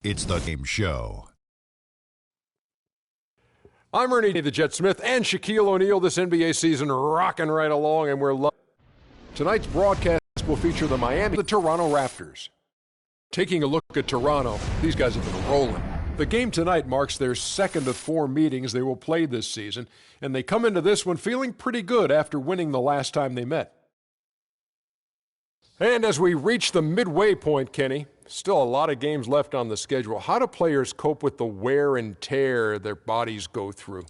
It's the Game Show. I'm Ernie the Jet Smith and Shaquille O'Neal. This NBA season rocking right along, and we're tonight's broadcast will feature the Toronto Raptors. Taking a look at Toronto, these guys have been rolling. The game tonight marks their second of 4 meetings they will play this season, and they come into this one feeling pretty good after winning the last time they met. And as we reach the midway point, Kenny, still a lot of games left on the schedule. How do players cope with the wear and tear their bodies go through?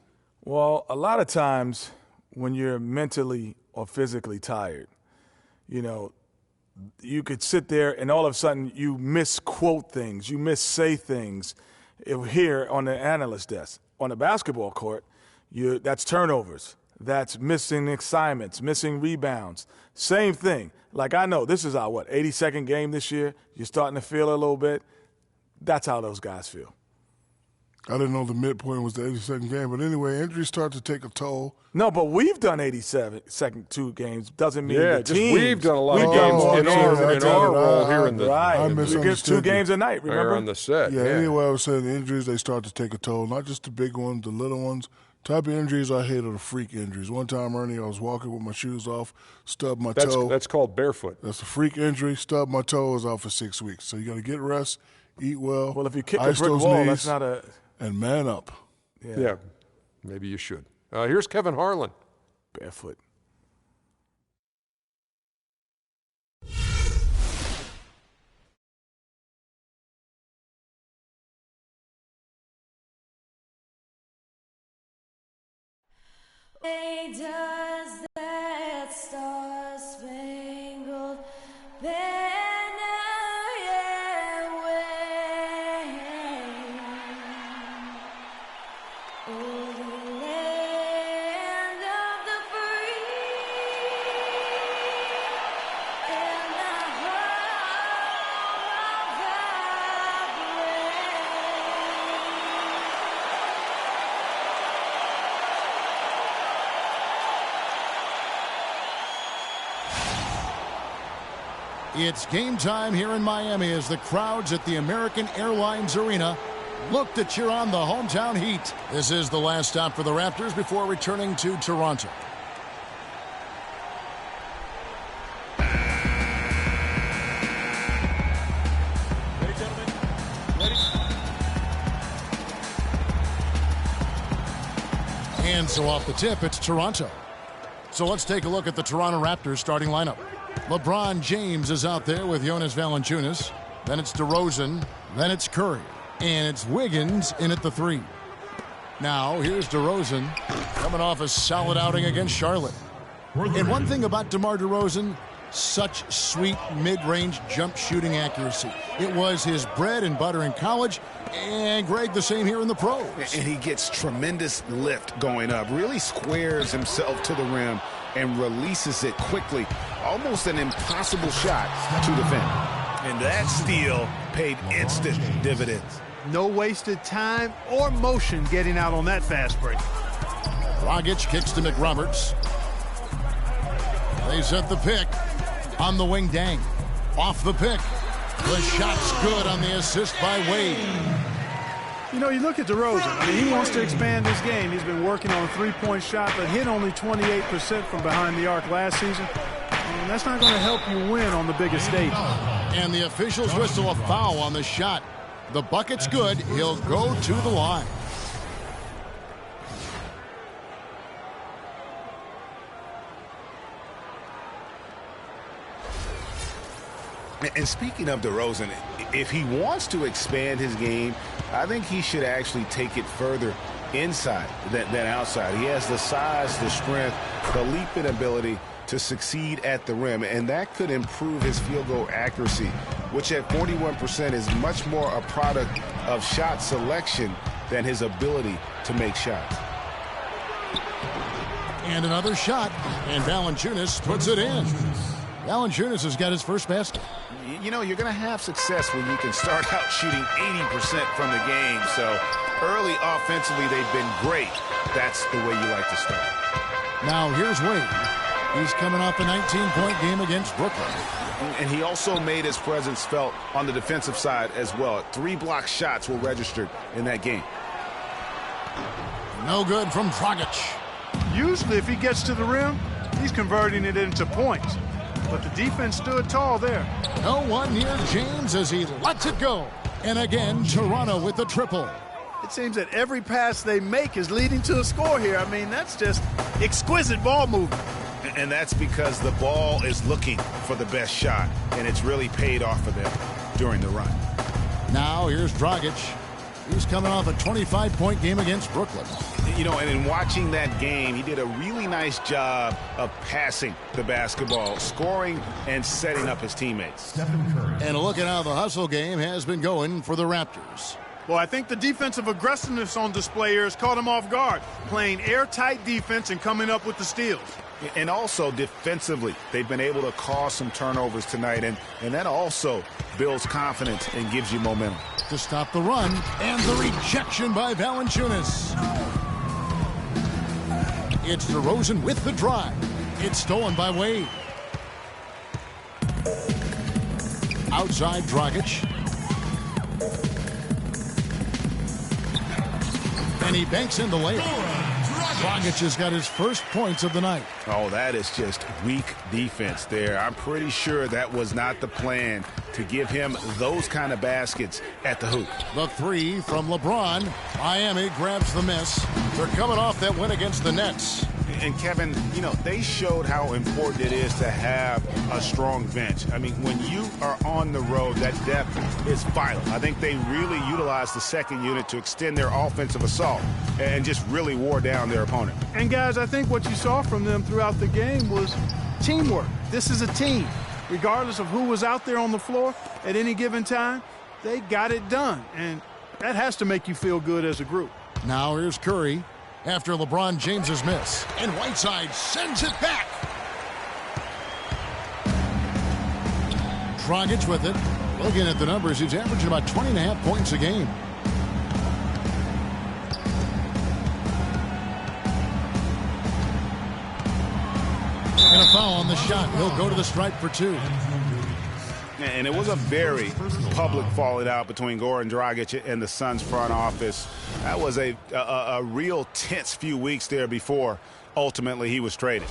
Well, a lot of times when you're mentally or physically tired, you could sit there and all of a sudden you misquote things, you missay things here on the analyst desk. On the basketball court, that's turnovers. That's missing assignments, missing rebounds. Same thing. Like I know this is our, 82nd game this year. You're starting to feel a little bit. That's how those guys feel. I didn't know the midpoint was the 82nd game. But anyway, injuries start to take a toll. No, but we've done 87nd 2 games. Doesn't mean the team. We've done a lot of games in our role here in the right. We get 2 games a night, remember? On the set. Yeah, anyway, I was saying the injuries, they start to take a toll. Not just the big ones, the little ones. Type of injuries I hate are the freak injuries. One time, Ernie, I was walking with my shoes off, stubbed my toe. That's called barefoot. That's a freak injury. Stubbed my toe, is out for 6 weeks. So you got to get rest, eat well. Well, if you kick a brick wall, that's not a... And man up. Yeah, maybe you should. Here's Kevin Harlan. Barefoot. Hey, does that star-spangled banner yet wave o'er the land of the free and the home of the It's game time here in Miami as the crowds at the American Airlines Arena look to cheer on the hometown Heat. This is the last stop for the Raptors before returning to Toronto. Ready, gentlemen? Ready? And so off the tip, it's Toronto. So let's take a look at the Toronto Raptors starting lineup. LeBron James is out there with Jonas Valanciunas. Then it's DeRozan. Then it's Curry. And it's Wiggins in at the 3. Now, here's DeRozan coming off a solid outing against Charlotte. And one thing about DeMar DeRozan, such sweet mid-range jump shooting accuracy. It was his bread and butter in college, and Greg, the same here in the pros. And he gets tremendous lift going up, really squares himself to the rim and releases it quickly. Almost an impossible shot to defend. And that steal Paid instant dividends. no wasted time or motion getting out on that fast break. Dragic kicks to McRoberts. They set the pick on the wing. Dang. Off the pick. The shot's good on the assist by Wade. You know, you look at DeRozan. I mean, he wants to expand his game. He's been working on a three-point shot, but hit only 28% from behind the arc last season. And that's not going to help you win on the biggest stage. And the officials whistle a foul on the shot. The bucket's good. He'll go to the line. And speaking of DeRozan, if he wants to expand his game, I think he should actually take it further inside than outside. He has the size, the strength, the leaping ability to succeed at the rim, and that could improve his field goal accuracy, which at 41% is much more a product of shot selection than his ability to make shots. And another shot, and Valanciunas puts it in. Valanciunas has got his first basket. You know, you're going to have success when you can start out shooting 80% from the game. So early offensively, they've been great. That's the way you like to start. Now here's Wade. He's coming off a 19-point game against Brooklyn. And he also made his presence felt on the defensive side as well. 3 block shots were registered in that game. No good from Dragic. Usually if he gets to the rim, he's converting it into points. But the defense stood tall there. No one near James as he lets it go. And again, Toronto with the triple. It seems that every pass they make is leading to a score here. I mean, that's just exquisite ball movement. And that's because the ball is looking for the best shot, and it's really paid off for them during the run. Now here's Dragic. He's coming off a 25-point game against Brooklyn. You know, and in watching that game, he did a really nice job of passing the basketball, scoring, and setting up his teammates. And a look at how the hustle game has been going for the Raptors. Well, I think the defensive aggressiveness on display here has caught him off guard, playing airtight defense and coming up with the steals. And also defensively, they've been able to cause some turnovers tonight, and that also builds confidence and gives you momentum. To stop the run, and the rejection by Valanciunas. It's DeRozan with the drive. It's stolen by Wade. Outside Dragic. And he banks in the layup. Dragic has got his first points of the night. Oh, that is just weak defense there. I'm pretty sure that was not the plan to give him those kind of baskets at the hoop. The 3 from LeBron. Miami grabs the miss. They're coming off that win against the Nets. And Kevin, you know, they showed how important it is to have a strong bench. I mean, when you are on the road, that depth is vital. I think they really utilized the second unit to extend their offensive assault and just really wore down their opponent. And guys, I think what you saw from them throughout the game was teamwork. This is a team. Regardless of who was out there on the floor at any given time, they got it done. And that has to make you feel good as a group. Now here's Curry after LeBron James's miss. And Whiteside sends it back. Dragic with it. Looking at the numbers, he's averaging about 20.5 points a game. And a foul on the shot. He'll go to the stripe for 2. And it was a very public falling out between Goran Dragic and the Suns front office. That was a real tense few weeks there before ultimately he was traded.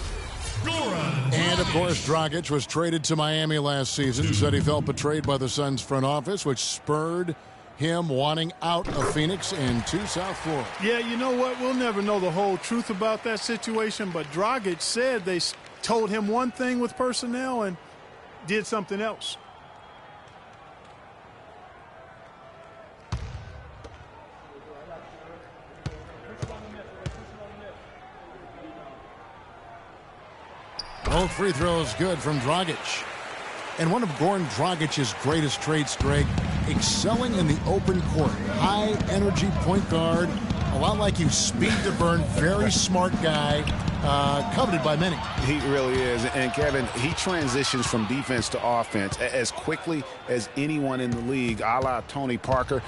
And, of course, Dragic was traded to Miami last season. Said he felt betrayed by the Suns front office, which spurred him wanting out of Phoenix and to South Florida. Yeah, you know what? We'll never know the whole truth about that situation, but Dragic said they told him one thing with personnel and did something else. Both free throws good from Dragic. And one of Goran Dragic's greatest traits, Greg, excelling in the open court. High-energy point guard, a lot like you, speed to burn, very smart guy, coveted by many. He really is. And, Kevin, he transitions from defense to offense as quickly as anyone in the league, a la Tony Parker,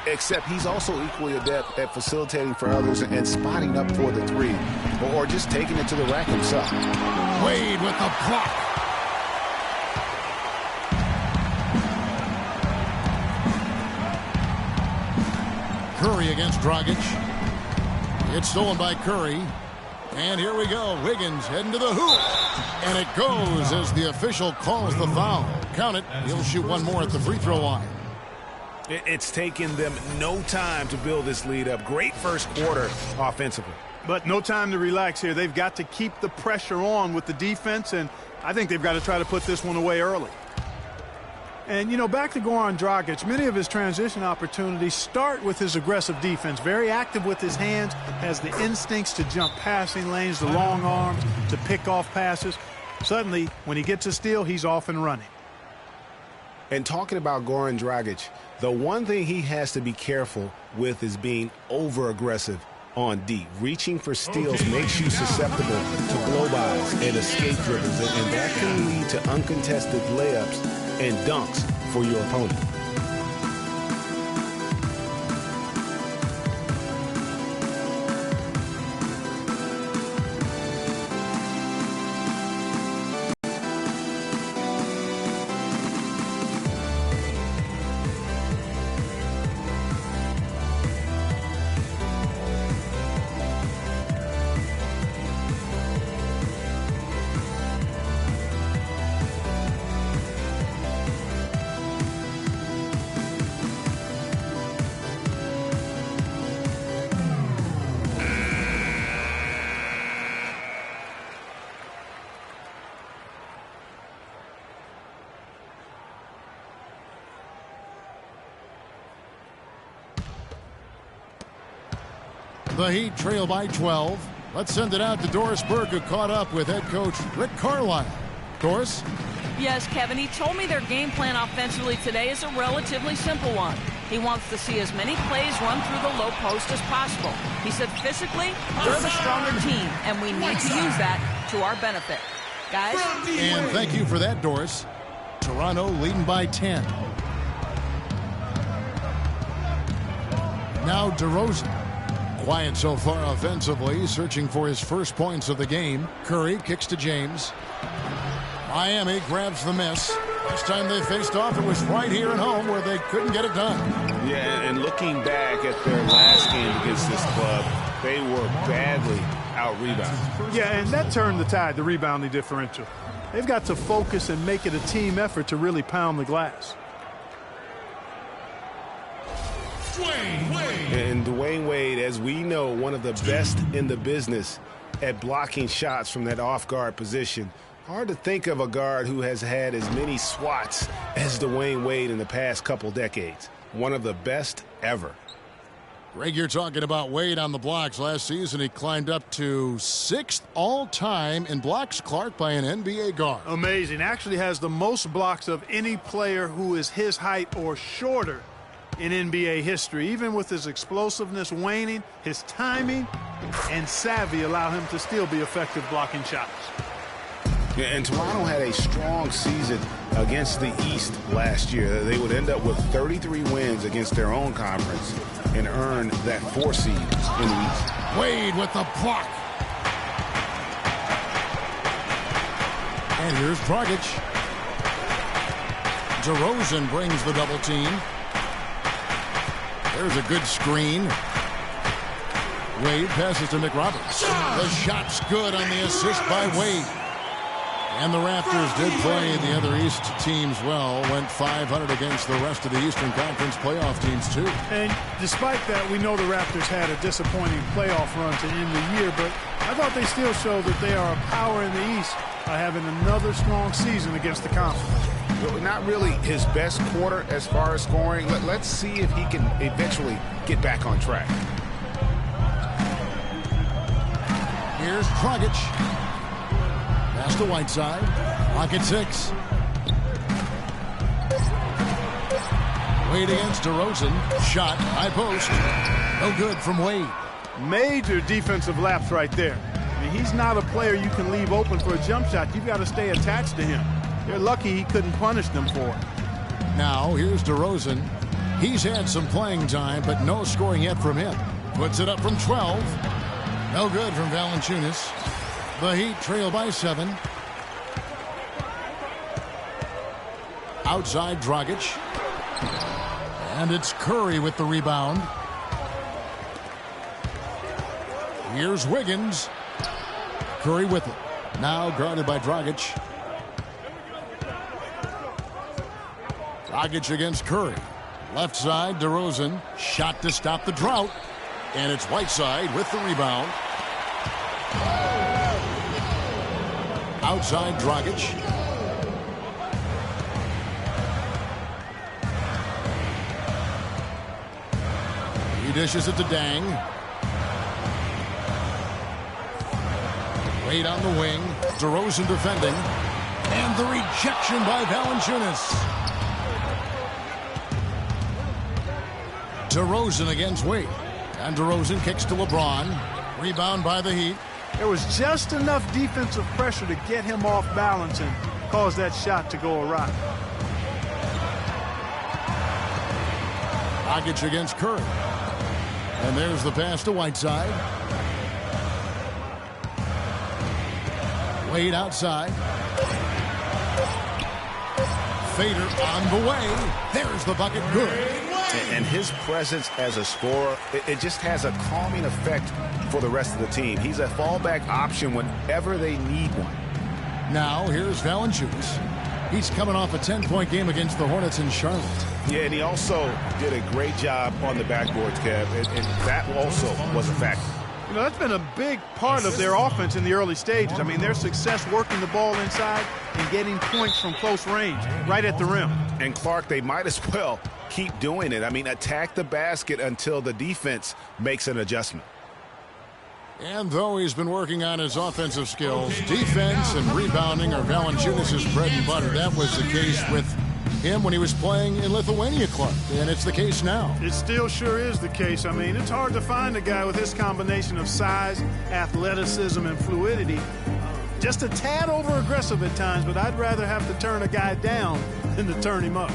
except he's also equally adept at facilitating for others and spotting up for the 3, or just taking it to the rack himself. Wade with the block. Curry against Dragic. It's stolen by Curry. And here we go. Wiggins heading to the hoop. And it goes as the official calls the foul. Count it. He'll shoot one more at the free throw line. It's taken them no time to build this lead up. Great first quarter offensively. But no time to relax here. They've got to keep the pressure on with the defense, and I think they've got to try to put this one away early. And, you know, back to Goran Dragic, many of his transition opportunities start with his aggressive defense. Very active with his hands, has the instincts to jump passing lanes, the long arms, to pick off passes. Suddenly, when he gets a steal, he's off and running. And talking about Goran Dragic, the one thing he has to be careful with is being over-aggressive on D. Reaching for steals makes you susceptible to blow-bys and escape dribbles, and that can lead to uncontested layups and dunks for your opponent. The Heat trail by 12. Let's send it out to Doris Burke, who caught up with head coach Rick Carlisle. Doris? Yes, Kevin, he told me their game plan offensively today is a relatively simple one. He wants to see as many plays run through the low post as possible. He said physically, they're the stronger team, and we need to use that to our benefit. Guys? And thank you for that, Doris. Toronto leading by 10. Now DeRozan. Quiet so far offensively, searching for his first points of the game. Curry kicks to James. Miami grabs the miss. Last time they faced off, it was right here at home where they couldn't get it done. Yeah, and looking back at their last game against this club, they were badly out-rebounded. Yeah, and that turned the tide, the rebounding differential. They've got to focus and make it a team effort to really pound the glass. And Dwayne Wade, as we know, one of the best in the business at blocking shots from that off-guard position. Hard to think of a guard who has had as many swats as Dwayne Wade in the past couple decades. One of the best ever. Greg, you're talking about Wade on the blocks. Last season, he climbed up to 6th all-time in blocks, Clark, by an NBA guard. Amazing. Actually has the most blocks of any player who is his height or shorter in NBA history. Even with his explosiveness waning, his timing and savvy allow him to still be effective blocking shots. Yeah, and Toronto had a strong season against the East last year. They would end up with 33 wins against their own conference and earn that 4 seed in the East. Wade with the block. And here's Dragic. DeRozan brings the double team. There's a good screen. Wade passes to McRoberts. The shot's good on the assist by Wade. And the Raptors did play the other East teams well. Went 500 against the rest of the Eastern Conference playoff teams, too. And despite that, we know the Raptors had a disappointing playoff run to end the year, but I thought they still showed that they are a power in the East by having another strong season against the conference. Not really his best quarter as far as scoring. Let's see if he can eventually get back on track. Here's Dragic. Pass to Whiteside. Clock at 6. Wade against DeRozan. Shot. High post. No good from Wade. Major defensive lapse right there. I mean, he's not a player you can leave open for a jump shot. You've got to stay attached to him. They're lucky he couldn't punish them for it. Now, here's DeRozan. He's had some playing time, but no scoring yet from him. Puts it up from 12. No good from Valanciunas. The Heat trail by 7. Outside Dragic. And it's Curry with the rebound. Here's Wiggins. Curry with it. Now guarded by Dragic. Dragic against Curry. Left side, DeRozan. Shot to stop the drought. And it's Whiteside with the rebound. Outside Dragic. He dishes it to Dang. Wade on the wing. DeRozan defending. And the rejection by Valanciunas. DeRozan against Wade. And DeRozan kicks to LeBron. Rebound by the Heat. There was just enough defensive pressure to get him off balance and cause that shot to go awry. Dragic against Curry. And there's the pass to Whiteside. Wade outside. Fader on the way. There's the bucket. Good. And his presence as a scorer, it just has a calming effect for the rest of the team. He's a fallback option whenever they need one. Now, here's Valanciunas. He's coming off a 10-point game against the Hornets in Charlotte. Yeah, and he also did a great job on the backboards, Kev, and that also was a factor. You know, that's been a big part of their offense in the early stages. I mean, their success working the ball inside and getting points from close range, right at the rim. And Clark, they might as well keep doing it. I mean, attack the basket until the defense makes an adjustment. And though he's been working on his offensive skills, defense and rebounding are Valanciunas' bread and butter. That was the case with him when he was playing in Lithuania Club, and it's the case now. It still sure is the case. I mean, it's hard to find a guy with this combination of size, athleticism, and fluidity. Just a tad over-aggressive at times, but I'd rather have to turn a guy down than to turn him up.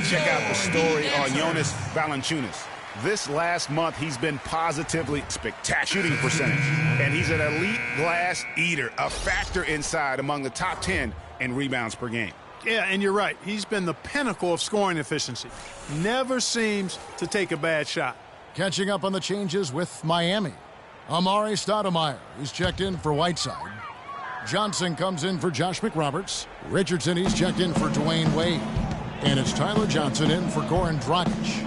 Check out the story on Jonas Valanciunas. This last month, he's been positively spectacular shooting percentage, and he's an elite glass eater, a factor inside among the top 10 in rebounds per game. Yeah, and you're right. He's been the pinnacle of scoring efficiency. Never seems to take a bad shot. Catching up on the changes with Miami. Amari Stoudemire, he's checked in for Whiteside. Johnson comes in for Josh McRoberts. Richardson, he's checked in for Dwayne Wade. And it's Tyler Johnson in for Goran Dragic.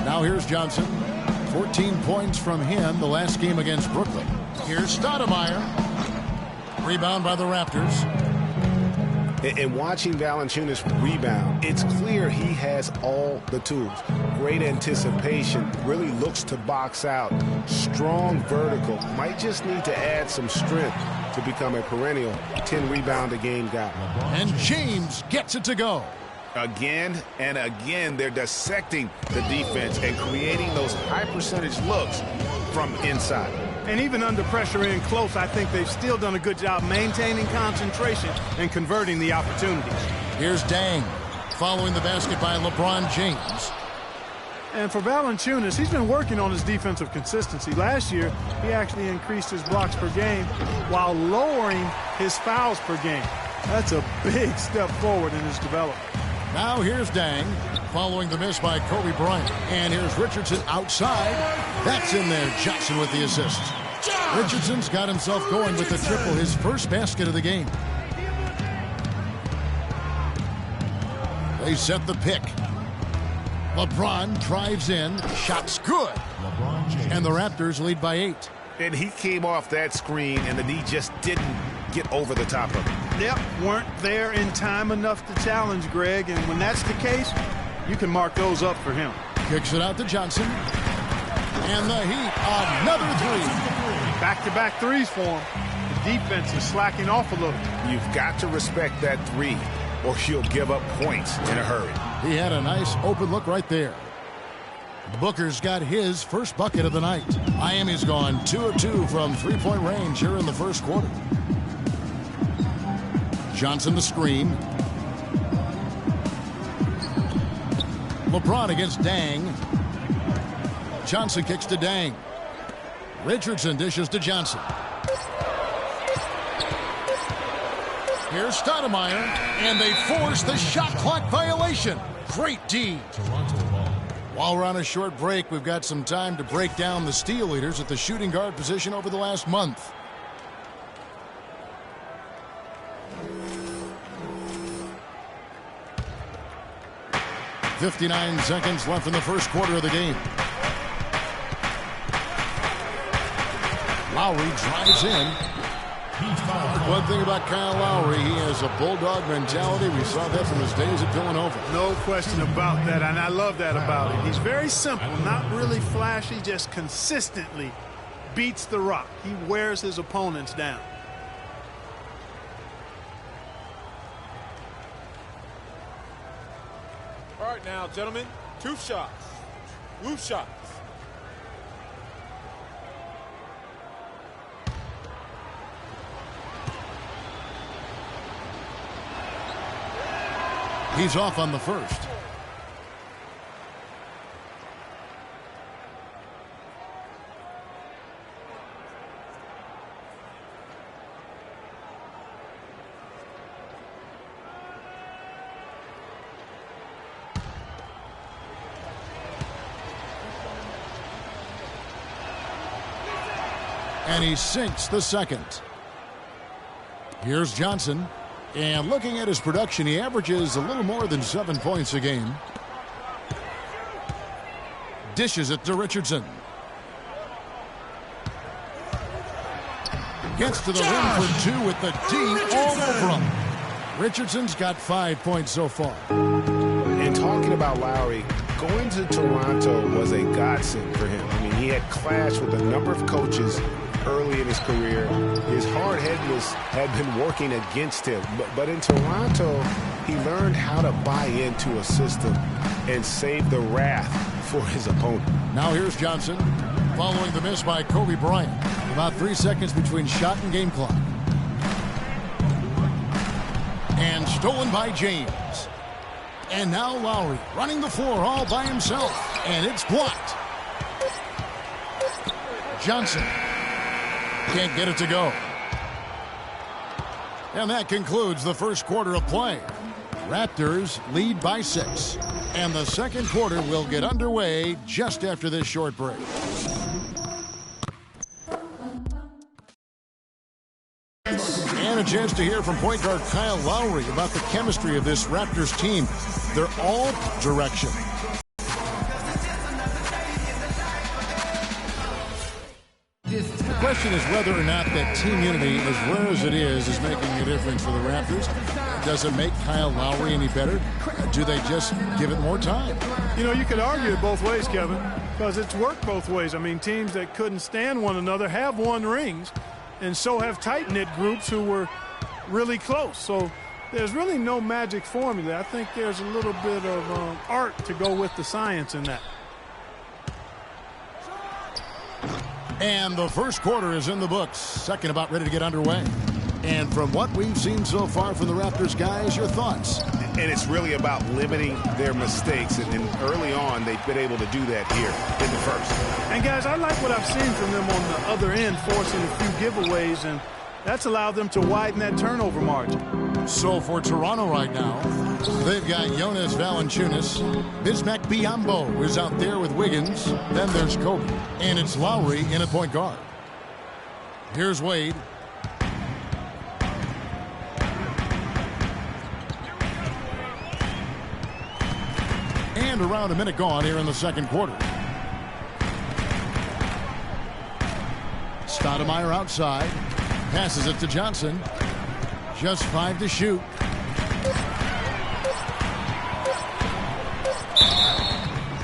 Now here's Johnson. 14 points from him the last game against Brooklyn. Here's Stoudemire. Rebound by the Raptors. And watching Valanciunas rebound, it's clear he has all the tools. Great anticipation, really looks to box out. Strong vertical, might just need to add some strength to become a perennial 10-rebound-a-game guy. And James gets it to go. Again and again, they're dissecting the defense and creating those high-percentage looks from inside. And even under pressure in close, I think they've still done a good job maintaining concentration and converting the opportunities. Here's Dang, following the basket by LeBron James. And for Valanciunas, he's been working on his defensive consistency. Last year, he actually increased his blocks per game while lowering his fouls per game. That's a big step forward in his development. Now here's Dang, following the miss by Kobe Bryant. And here's Richardson outside. That's in there. Johnson with the assist. Richardson's got himself going with the triple, his first basket of the game. They set the pick. LeBron drives in. Shot's good. And the Raptors lead by 8. And he came off that screen, and the knee just didn't get over the top of it. Yep, weren't there in time enough to challenge Greg, and when that's the case, you can mark those up for him. Kicks it out to Johnson. And the Heat, another three. Back-to-back threes for him. The defense is slacking off a little. You've got to respect that three, or you'll give up points in a hurry. He had a nice open look right there. Booker's got his first bucket of the night. Miami's gone 2 of 2 from three-point range here in the first quarter. Johnson the screen. LeBron against Dang. Johnson kicks to Dang. Richardson dishes to Johnson. Here's Stoudemire, and they force the shot clock violation. Great D. While we're on a short break, we've got some time to break down the steal leaders at the shooting guard position over the last month. .59 seconds left in the first quarter of the game. Lowry drives in. One thing about Kyle Lowry, he has a bulldog mentality. We saw that from his days at Villanova. No question about that, and I love that about him. He's very simple, not really flashy, just consistently beats the rock. He wears his opponents down. All right now, gentlemen, 2 shots. Loose shots. He's off on the first. And he sinks the second. Here's Johnson. And looking at his production, he averages a little more than 7 points a game. Dishes it to Richardson. Gets to the rim for two with the D all over him. Richardson's got 5 points so far. And talking about Lowry, going to Toronto was a godsend for him. I mean, he had clashed with a number of coaches early in his career. His hard-headedness had been working against him. But in Toronto, he learned how to buy into a system and save the wrath for his opponent. Now here's Johnson following the miss by Kobe Bryant. About 3 seconds between shot and game clock. And stolen by James. And now Lowry running the floor all by himself. And it's blocked. Johnson can't get it to go. And that concludes the first quarter of play. Raptors lead by 6. And the second quarter will get underway just after this short break. And a chance to hear from point guard Kyle Lowry about the chemistry of this Raptors team. They're all direction. The question is whether or not that team unity, as rare as it is making a difference for the Raptors. Does it make Kyle Lowry any better? Do they just give it more time? You know, you could argue it both ways, Kevin, because it's worked both ways. I mean, teams that couldn't stand one another have won rings, and so have tight-knit groups who were really close. So there's really no magic formula. I think there's a little bit of art to go with the science in that. And the first quarter is in the books. Second about ready to get underway. And from what we've seen so far from the Raptors guys, your thoughts? And it's really about limiting their mistakes. And early on, they've been able to do that here in the first. And, guys, I like what I've seen from them on the other end, forcing a few giveaways, and that's allowed them to widen that turnover margin. So for Toronto right now, they've got Jonas Valanciunas. Bismack Biyombo is out there with Wiggins. Then there's Kobe. And it's Lowry in at point guard. Here's Wade. And around a minute gone here in the second quarter. Stoudemire outside. Passes it to Johnson. Just 5 to shoot.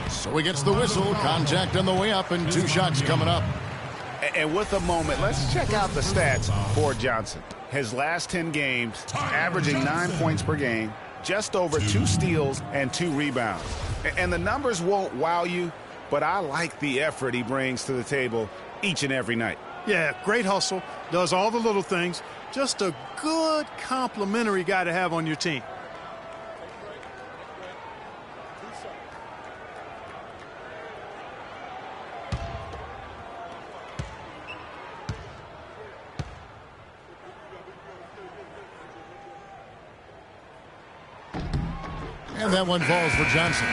So he gets the whistle. Contact on the way up and 2 shots coming up. And with a moment, let's check out the stats for Johnson. His last 10 games, averaging 9 points per game, just over 2 steals and 2 rebounds. And the numbers won't wow you, but I like the effort he brings to the table each and every night. Yeah, great hustle, does all the little things. Just a good complimentary guy to have on your team. And that one falls for Johnson.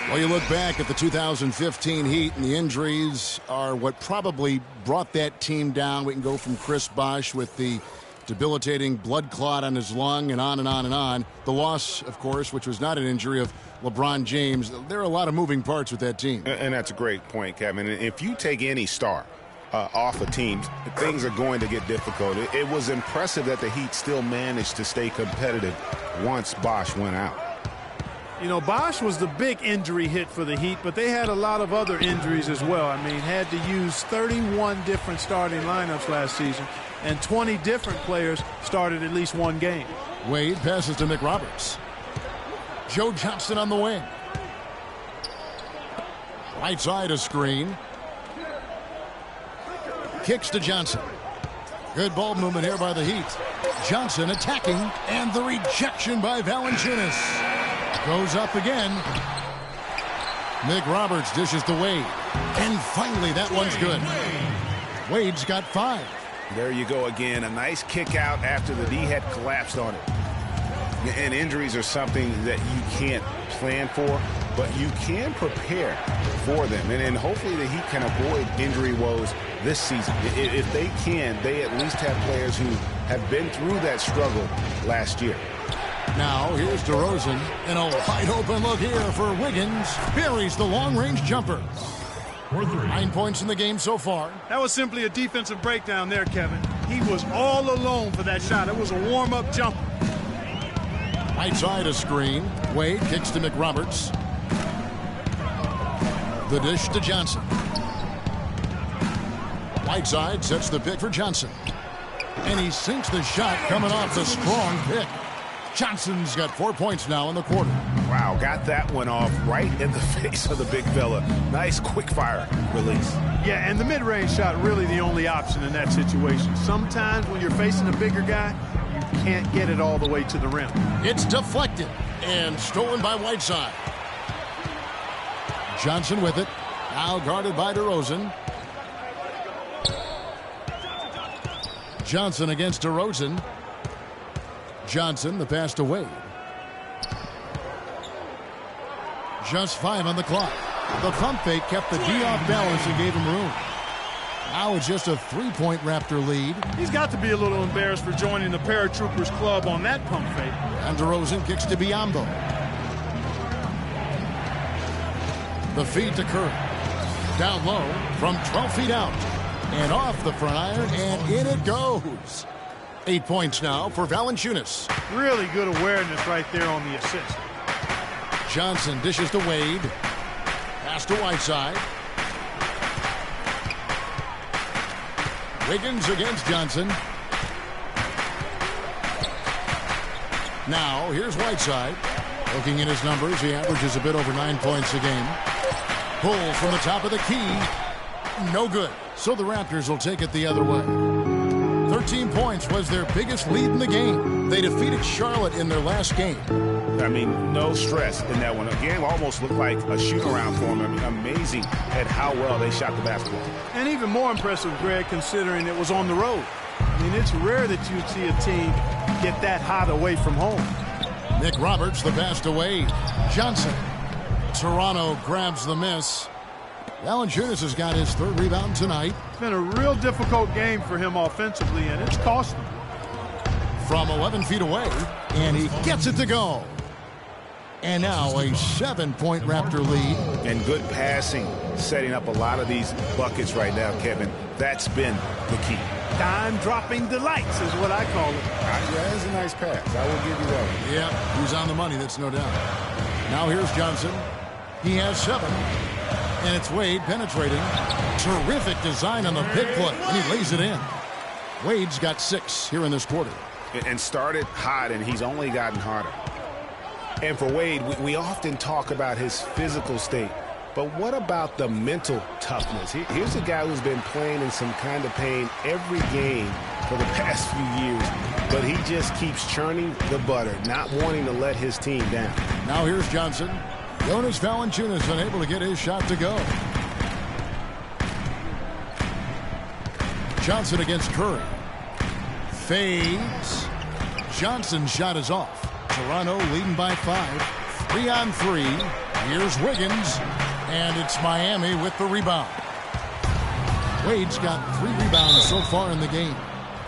Well, you look back at the 2015 Heat, and the injuries are what probably brought that team down. We can go from Chris Bosh with the debilitating blood clot on his lung and on and on and on. The loss, of course, which was not an injury, of LeBron James. There are a lot of moving parts with that team. And that's a great point, Kevin. If you take any star off of teams, things are going to get difficult. It was impressive that the Heat still managed to stay competitive once Bosh went out. You know, Bosh was the big injury hit for the Heat, but they had a lot of other injuries as well. I mean, had to use 31 different starting lineups last season, and 20 different players started at least one game. Wade passes to Nick Roberts. Joe Johnston on the wing. Right side a screen. Kicks to Johnson. Good ball movement here by the Heat. Johnson attacking, and the rejection by Valanciunas. Goes up again. Nick Roberts dishes to Wade. And finally, that one's good. Wade's got 5. There you go again. A nice kick out after the D had collapsed on it. And injuries are something that you can't plan for, but you can prepare for them. And hopefully the Heat can avoid injury woes this season. If they can, they at least have players who have been through that struggle last year. Now, here's DeRozan, and a wide-open look here for Wiggins. Buries the long-range jumper. 9 points in the game so far. That was simply a defensive breakdown there, Kevin. He was all alone for that shot. It was a warm-up jumper. Right side a screen. Wade kicks to McRoberts. The dish to Johnson. Whiteside sets the pick for Johnson. And he sinks the shot coming off the strong pick. Johnson's got 4 points now in the quarter. Wow, got that one off right in the face of the big fella. Nice quick fire release. Yeah, and the mid-range shot really the only option in that situation. Sometimes when you're facing a bigger guy, you can't get it all the way to the rim. It's deflected and stolen by Whiteside. Johnson with it. Now guarded by DeRozan. Johnson against DeRozan. Johnson, the pass to Wade. Just 5 on the clock. The pump fake kept the D off balance and gave him room. Now it's just a 3-point Raptor lead. He's got to be a little embarrassed for joining the Paratroopers club on that pump fake. And DeRozan kicks to Biyombo. The feed to Curry. Down low from 12 feet out. And off the front iron, and in it goes. 8 points now for Valanciunas. Really good awareness right there on the assist. Johnson dishes to Wade. Pass to Whiteside. Wiggins against Johnson. Now, here's Whiteside. Looking at his numbers, he averages a bit over 9 points a game. Pulls from the top of the key. No good. So the Raptors will take it the other way. 13 points was their biggest lead in the game. They defeated Charlotte in their last game. I mean, no stress in that one. The game almost looked like a shoot-around for them. I mean, amazing at how well they shot the basketball. And even more impressive, Greg, considering it was on the road. I mean, it's rare that you'd see a team get that hot away from home. McRoberts, the pass to Wade. Johnson. Toronto grabs the miss. Valanciunas has got his 3rd rebound tonight. It's been a real difficult game for him offensively, and it's cost him. From 11 feet away, and he gets it to go. And now a 7-point Raptor lead. And good passing, setting up a lot of these buckets right now, Kevin. That's been the key. Dime-dropping delights is what I call it. Yeah, that's a nice pass. I will give you that. Yeah, he's on the money, that's no doubt. Now here's Johnson. He has 7. And it's Wade penetrating. Terrific design on the big play, and he lays it in. Wade's got 6 here in this quarter. And started hot, and he's only gotten hotter. And for Wade, we often talk about his physical state. But what about the mental toughness? Here's a guy who's been playing in some kind of pain every game for the past few years. But he just keeps churning the butter, not wanting to let his team down. Now here's Johnson. Jonas Valanciunas unable to get his shot to go. Johnson against Curry. Fades. Johnson's shot is off. Toronto leading by 5. 3-on-3. Here's Wiggins. And it's Miami with the rebound. Wade's got 3 rebounds so far in the game.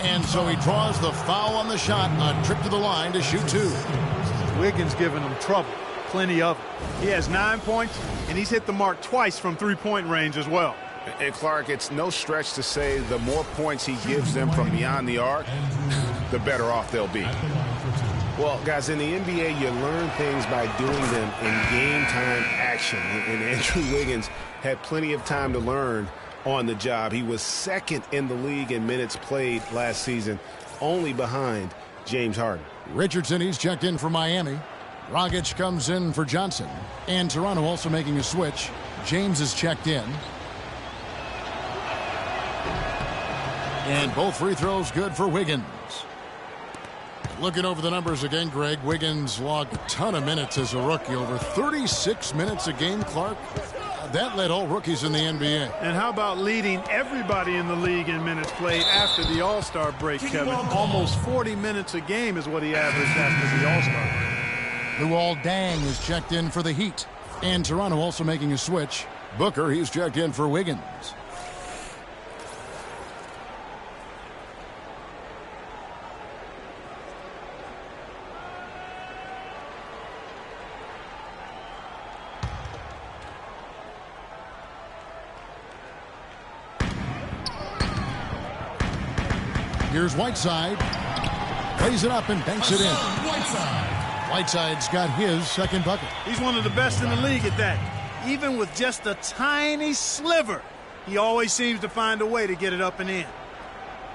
And so he draws the foul on the shot. A trip to the line to shoot 2. Wiggins giving him trouble. Plenty of it. He has 9 points, and he's hit the mark twice from 3-point range as well. And Clark, it's no stretch to say the more points he gives them from beyond the arc, the better off they'll be. Well, guys, in the NBA, you learn things by doing them in game-time action. And Andrew Wiggins had plenty of time to learn on the job. He was 2nd in the league in minutes played last season, only behind James Harden. Richardson, he's checked in for Miami. Dragic comes in for Johnson. And Toronto also making a switch. James is checked in. And both free throws good for Wiggins. Looking over the numbers again, Greg. Wiggins logged a ton of minutes as a rookie. Over 36 minutes a game, Clark. That led all rookies in the NBA. And how about leading everybody in the league in minutes played after the All-Star break, Kevin? Almost 40 minutes a game is what he averaged after the All-Star break. Luol Deng is checked in for the Heat. And Toronto also making a switch. Booker, he's checked in for Wiggins. Here's Whiteside. Plays it up and banks it in. Whiteside's got his second bucket. He's one of the best in the league at that. Even with just a tiny sliver, he always seems to find a way to get it up and in.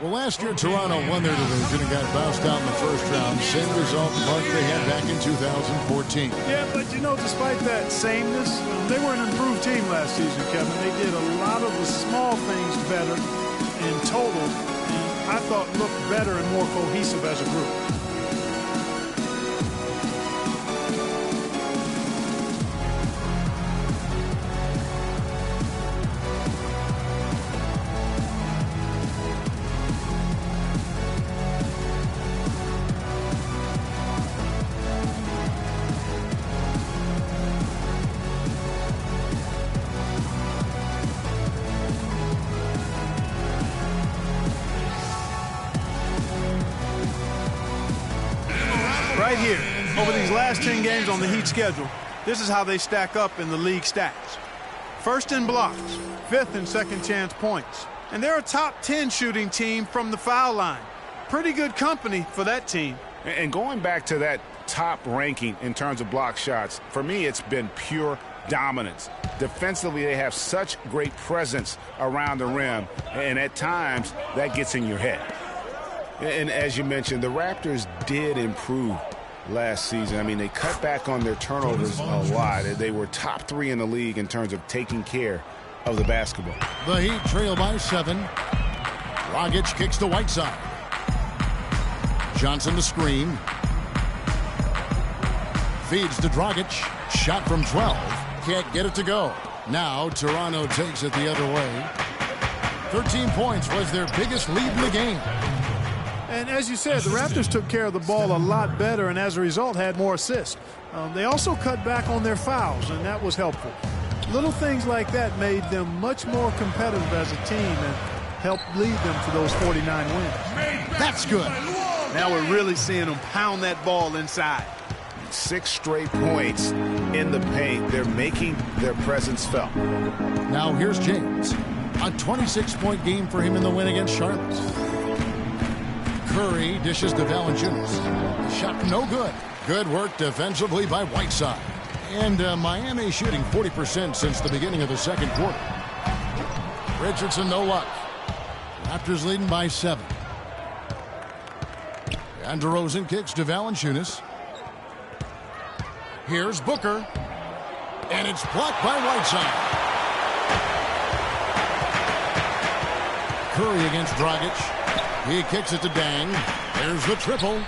Well, last year Toronto won their division and got bounced out in the first round. Same result mark they had back in 2014. Yeah, but you know, despite that sameness, they were an improved team last season, Kevin. They did a lot of the small things better in total, and I thought looked better and more cohesive as a group. Right here, over these last 10 games on the Heat schedule, this is how they stack up in the league stats. First in blocks, fifth in second chance points. And they're a top 10 shooting team from the foul line. Pretty good company for that team. And going back to that top ranking in terms of block shots, for me it's been pure dominance. Defensively, they have such great presence around the rim, and at times that gets in your head. And as you mentioned, the Raptors did improve last season. I mean, they cut back on their turnovers a lot. They were top 3 in the league in terms of taking care of the basketball. The Heat trail by 7. Dragic kicks to Whiteside. Johnson to screen. Feeds to Dragic. Shot from 12. Can't get it to go. Now Toronto takes it the other way. 13 points was their biggest lead in the game. And as you said, the Raptors took care of the ball a lot better and as a result had more assists. They also cut back on their fouls, and that was helpful. Little things like that made them much more competitive as a team and helped lead them to those 49 wins. That's good. Now we're really seeing them pound that ball inside. 6 straight points in the paint. They're making their presence felt. Now here's James. A 26-point game for him in the win against Charlotte. Curry dishes to Valanciunas. Shot no good. Good work defensively by Whiteside. And Miami shooting 40% since the beginning of the second quarter. Richardson no luck. Raptors leading by 7. And DeRozan kicks to Valanciunas. Here's Booker. And it's blocked by Whiteside. Curry against Dragic. He kicks it to Dang. There's the triple.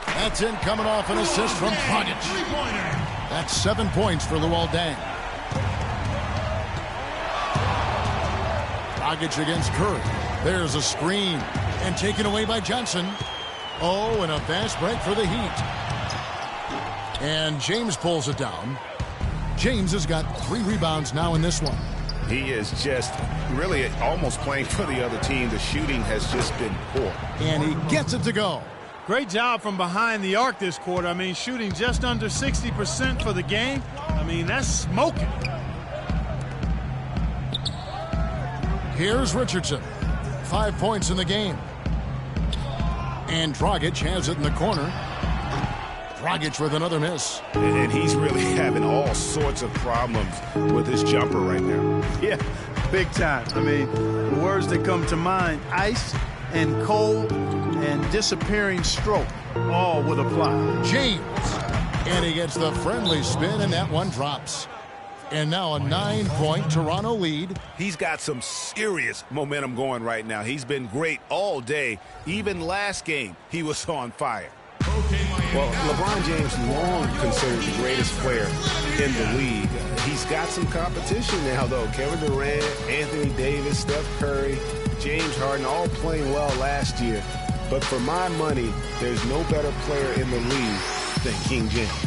That's in, coming off an assist from Dragic. That's 7 points for Luol Deng. Dragic against Curry. There's a screen. And taken away by Johnson. Oh, and a fast break for the Heat. And James pulls it down. James has got 3 rebounds now in this one. He is just really almost playing for the other team. The shooting has just been poor. And he gets it to go. Great job from behind the arc this quarter. I mean, shooting just under 60% for the game. I mean, that's smoking. Here's Richardson. 5 points in the game. And Dragic has it in the corner. Dragic with another miss. And he's really having all sorts of problems with his jumper right now. Yeah, big time. I mean, the words that come to mind, ice and cold and disappearing stroke, all would apply. James. And he gets the friendly spin, and that one drops. And now a 9-point Toronto lead. He's got some serious momentum going right now. He's been great all day. Even last game, he was on fire. Well, LeBron James long considered the greatest player in the league. He's got some competition now, though. Kevin Durant, Anthony Davis, Steph Curry, James Harden, all playing well last year. But for my money, there's no better player in the league than King James.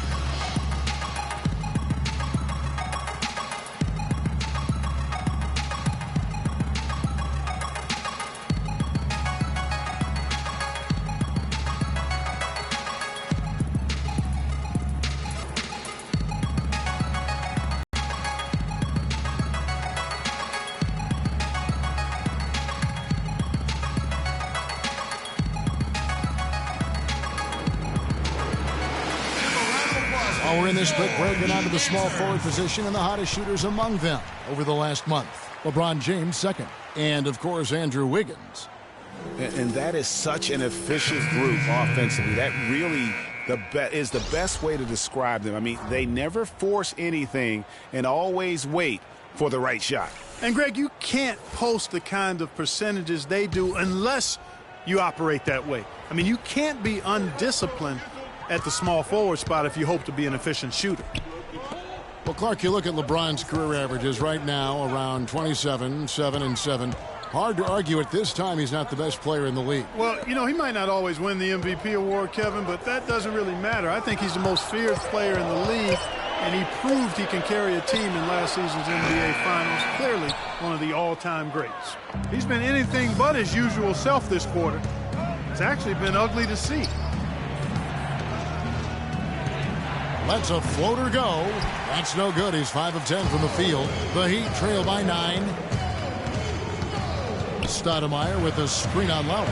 Now we're in this quick break and onto the small forward position and the hottest shooters among them over the last month. LeBron James second. And, of course, Andrew Wiggins. And that is such an efficient group offensively. That really is the best way to describe them. I mean, they never force anything and always wait for the right shot. And, Greg, you can't post the kind of percentages they do unless you operate that way. I mean, you can't be undisciplined at the small forward spot if you hope to be an efficient shooter. Well, Clark, you look at LeBron's career averages right now around 27, 7, and 7. Hard to argue at this time he's not the best player in the league. Well, you know, he might not always win the MVP award, Kevin, but that doesn't really matter. I think he's the most feared player in the league, and he proved he can carry a team in last season's NBA Finals. Clearly one of the all-time greats. He's been anything but his usual self this quarter. It's actually been ugly to see. Lets a floater go. That's no good. He's 5 of 10 from the field. The Heat trail by 9. Stoudemire with a screen on Lowry.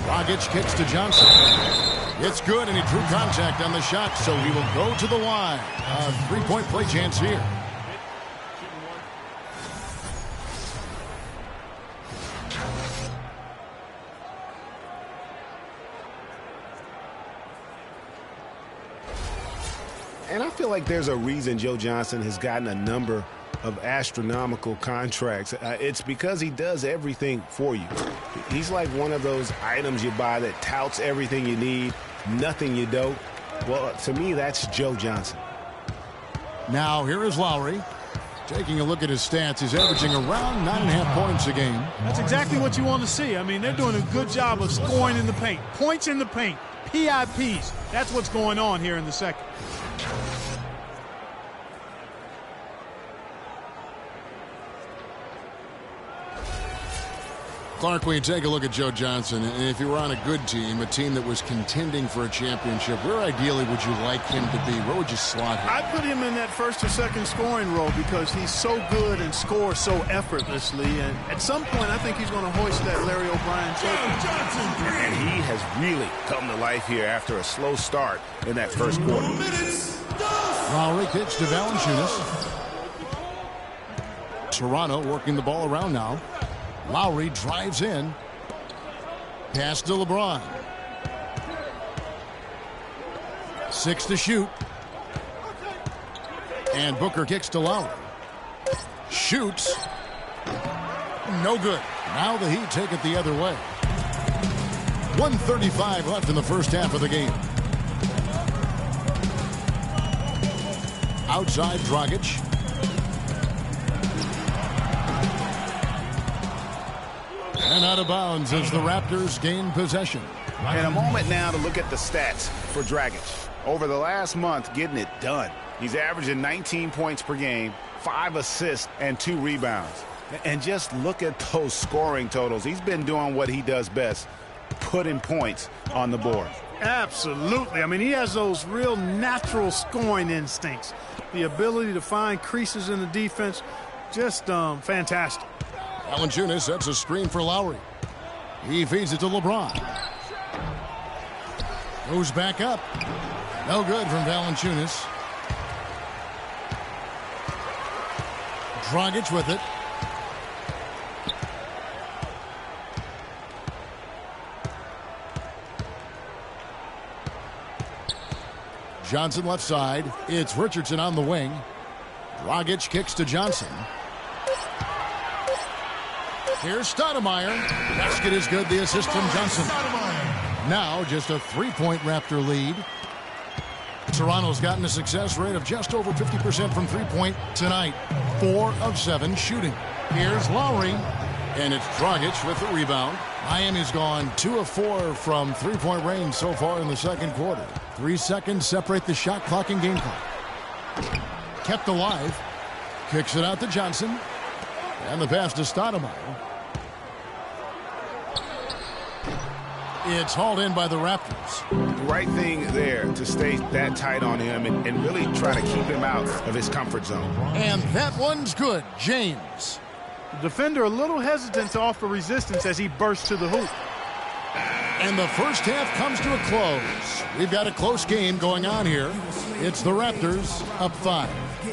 Dragic kicks to Johnson. It's good, and he drew contact on the shot, so he will go to the line. A three-point play chance here. And I feel like there's a reason Joe Johnson has gotten a number of astronomical contracts. It's because he does everything for you. He's like one of those items you buy that touts everything you need, nothing you don't. Well, to me, that's Joe Johnson. Now, here is Lowry. Taking a look at his stats, he's averaging around 9.5 points a game. That's exactly what you want to see. I mean, they're doing a good job of scoring in the paint. Points in the paint. PIPs. That's what's going on here in the second. Clark, when you take a look at Joe Johnson, and if you were on a good team, a team that was contending for a championship, where ideally would you like him to be? Where would you slot him? I'd put him in that first or second scoring role because he's so good and scores so effortlessly. And at some point, I think he's going to hoist that Larry O'Brien trophy. And he has really come to life here after a slow start in that first quarter. Lowry kicks to Valanciunas. Toronto working the ball around now. Lowry drives in. Pass to LeBron. 6 to shoot. And Booker kicks to Lowry. Shoots. No good. Now the Heat take it the other way. 1:35 left in the first half of the game. Outside Dragic. And out of bounds as the Raptors gain possession. And a moment now to look at the stats for Dragic. Over the last month, getting it done. He's averaging 19 points per game, 5 assists, and 2 rebounds. And just look at those scoring totals. He's been doing what he does best, putting points on the board. Absolutely. I mean, he has those real natural scoring instincts. The ability to find creases in the defense, just fantastic. Valanciunas sets a screen for Lowry. He feeds it to LeBron. Goes back up. No good from Valanciunas. Dragic with it. Johnson left side. It's Richardson on the wing. Dragic kicks to Johnson. Here's Stoudemire. Basket is good. The assist from Johnson. Now just a 3-point Raptor lead. Toronto's gotten a success rate of just over 50% from three-point tonight. 4 of 7 shooting. Here's Lowry. And it's Dragic with the rebound. Miami's gone 2 of 4 from three-point range so far in the second quarter. 3 seconds separate the shot clock and game clock. Kept alive. Kicks it out to Johnson. And the pass to Stoudemire. It's hauled in by the Raptors. The right thing there to stay that tight on him and really try to keep him out of his comfort zone. And that one's good. James. The defender a little hesitant to offer resistance as he bursts to the hoop. And the first half comes to a close. We've got a close game going on here. It's the Raptors up 5.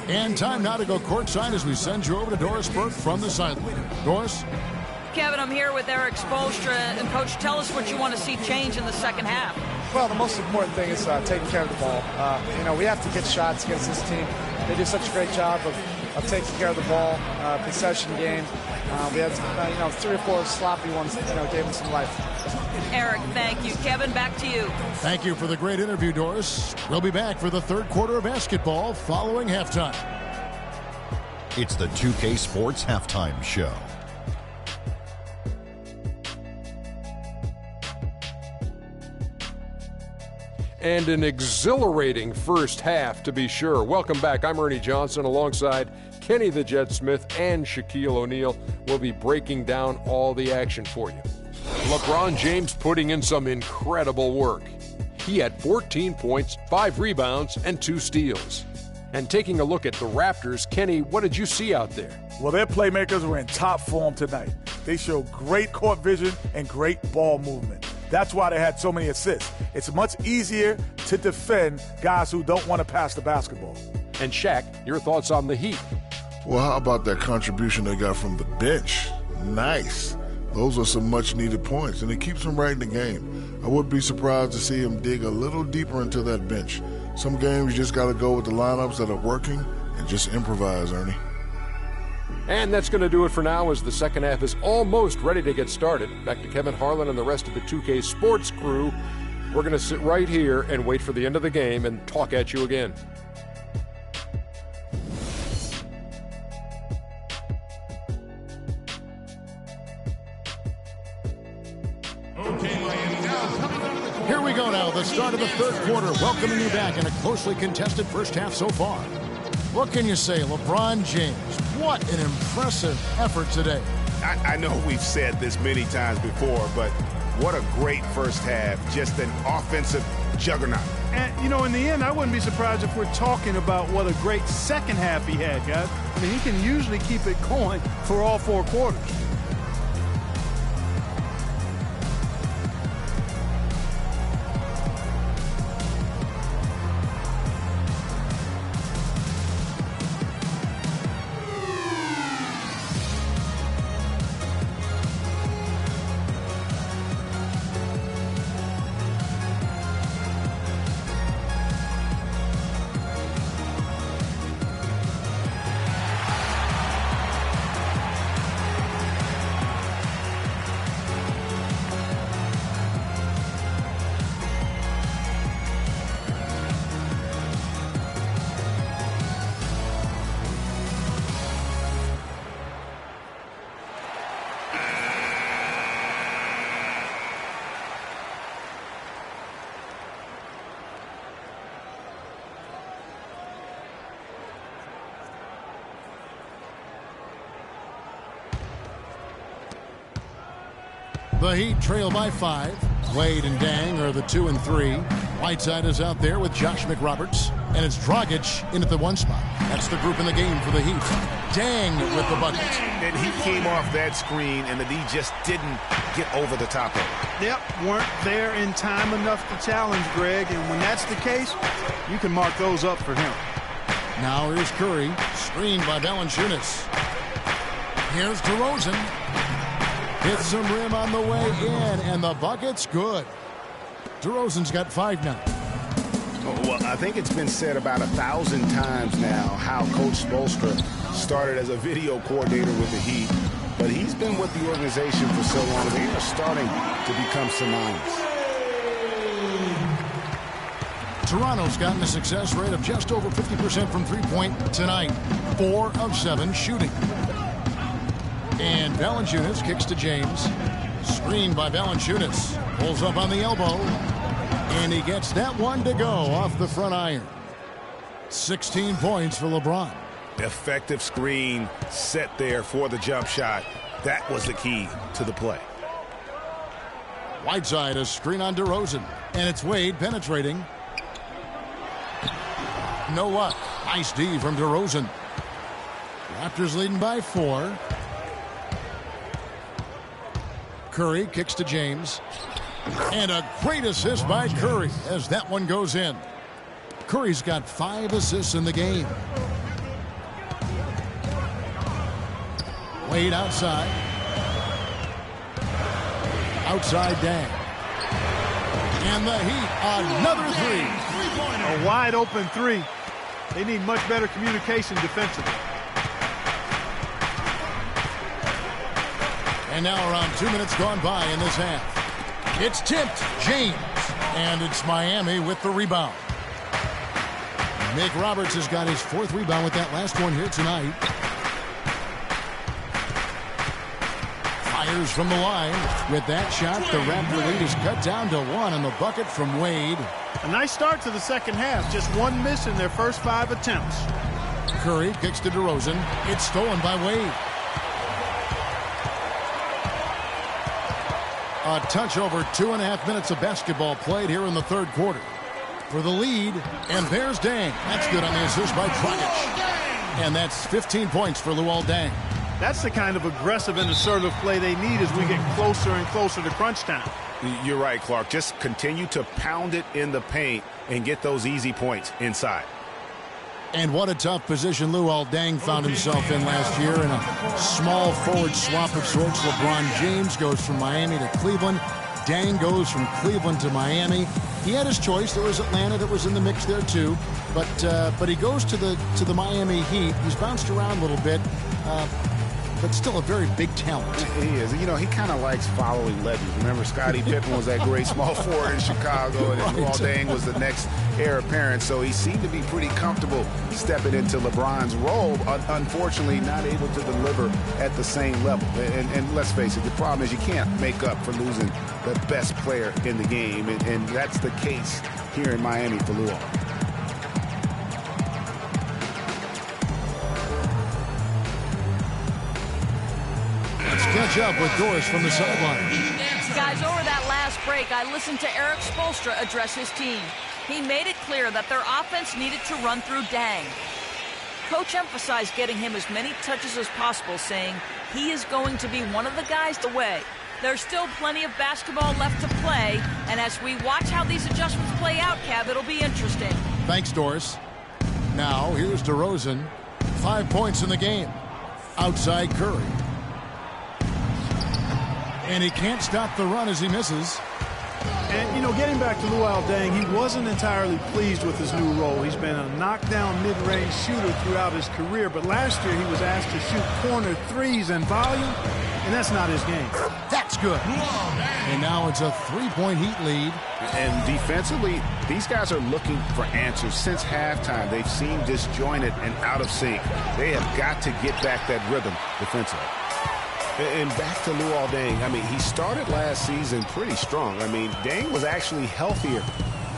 And time now to go courtside as we send you over to Doris Burke from the sideline. Doris? Kevin, I'm here with Eric Spoelstra. And, Coach, tell us what you want to see change in the second half. Well, the most important thing is taking care of the ball. We have to get shots against this team. They do such a great job of taking care of the ball, possession game. We had 3 or 4 sloppy ones, gave them some life. Eric, thank you. Kevin, back to you. Thank you for the great interview, Doris. We'll be back for the third quarter of basketball following halftime. It's the 2K Sports Halftime Show. And an exhilarating first half, to be sure. Welcome back. I'm Ernie Johnson alongside Kenny the Jet Smith and Shaquille O'Neal. We'll be breaking down all the action for you. LeBron James putting in some incredible work. He had 14 points, 5 rebounds, and 2 steals. And taking a look at the Raptors, Kenny, what did you see out there? Well, their playmakers were in top form tonight. They showed great court vision and great ball movement. That's why they had so many assists. It's much easier to defend guys who don't want to pass the basketball. And Shaq, your thoughts on the Heat? Well, how about that contribution they got from the bench? Nice. Those are some much-needed points, and it keeps them right in the game. I wouldn't be surprised to see him dig a little deeper into that bench. Some games you just got to go with the lineups that are working and just improvise, Ernie. And that's going to do it for now as the second half is almost ready to get started. Back to Kevin Harlan and the rest of the 2K Sports crew. We're going to sit right here and wait for the end of the game and talk at you again. Here we go now, the start of the third quarter, welcoming you back in a closely contested first half so far. What can you say, LeBron James? What an impressive effort today. I know we've said this many times before, but what a great first half. Just an offensive juggernaut. And, in the end, I wouldn't be surprised if we're talking about what a great second half he had, guys. I mean, he can usually keep it going for all 4 quarters. The Heat trail by 5. Wade and Dang are the 2 and 3. Whiteside is out there with Josh McRoberts. And it's Dragic in at the 1 spot. That's the group in the game for the Heat. Dang with the bucket. And he came off that screen, and the D just didn't get over the top of it. Yep, weren't there in time enough to challenge Greg. And when that's the case, you can mark those up for him. Now here's Curry, screened by Valanciunas. Here's DeRozan. Hits some rim on the way in, and the bucket's good. DeRozan's got 5 now. Well, I think it's been said about 1,000 times now how Coach Spoelstra started as a video coordinator with the Heat, but he's been with the organization for so long, they are starting to become synonymous. Toronto's gotten a success rate of just over 50% from three-point tonight. 4 of 7 shooting. And Valanciunas kicks to James. Screened by Valanciunas. Pulls up on the elbow. And he gets that one to go off the front iron. 16 points for LeBron. Effective screen set there for the jump shot. That was the key to the play. Whiteside, a screen on DeRozan. And it's Wade penetrating. No luck. Nice D from DeRozan. Raptors leading by 4. Curry kicks to James. And a great assist by Curry as that one goes in. Curry's got 5 assists in the game. Wade outside. Outside Dang. And the Heat, another three. A wide open three. They need much better communication defensively. And now around 2 minutes gone by in this half. It's tipped, James. And it's Miami with the rebound. Nick Roberts has got his 4th rebound with that last one here tonight. Fires from the line. With that shot, the Raptor lead is cut down to 1 on the bucket from Wade. A nice start to the second half. Just 1 miss in their first 5 attempts. Curry kicks to DeRozan. It's stolen by Wade. A touch over 2.5 minutes of basketball played here in the third quarter. For the lead, and there's Dang. That's good on the assist by Dragic. And that's 15 points for Luol Deng. That's the kind of aggressive and assertive play they need as we get closer and closer to crunch time. You're right, Clark. Just continue to pound it in the paint and get those easy points inside. And what a tough position Luol Deng found himself in last year in a small forward swap of sorts. LeBron James goes from Miami to Cleveland. Deng goes from Cleveland to Miami. He had his choice. There was Atlanta that was in the mix there too. But he goes to the Miami Heat. He's bounced around a little bit. But still a very big talent. He is. You know, he kind of likes following legends. Remember, Scottie Pippen was that great small forward in Chicago, and Luol Deng was the next heir apparent. So he seemed to be pretty comfortable stepping into LeBron's role. Unfortunately, not able to deliver at the same level. And let's face it, the problem is you can't make up for losing the best player in the game, and that's the case here in Miami for Luol. Catch up with Doris from the sideline. Guys, over that last break, I listened to Eric Spoelstra address his team. He made it clear that their offense needed to run through Deng. Coach emphasized getting him as many touches as possible, saying he is going to be one of the guys away. There's still plenty of basketball left to play, and as we watch how these adjustments play out, Cav, it'll be interesting. Thanks, Doris. Now, here's DeRozan. 5 points in the game. Outside Curry. And he can't stop the run as he misses. And, you know, getting back to Luol Deng, he wasn't entirely pleased with his new role. He's been a knockdown mid-range shooter throughout his career, but last year he was asked to shoot corner threes in volume, and that's not his game. That's good. And now it's a 3-point Heat lead. And defensively, these guys are looking for answers. Since halftime, they've seemed disjointed and out of sync. They have got to get back that rhythm defensively. And back to Luol Deng. I mean, he started last season pretty strong. I mean, Deng was actually healthier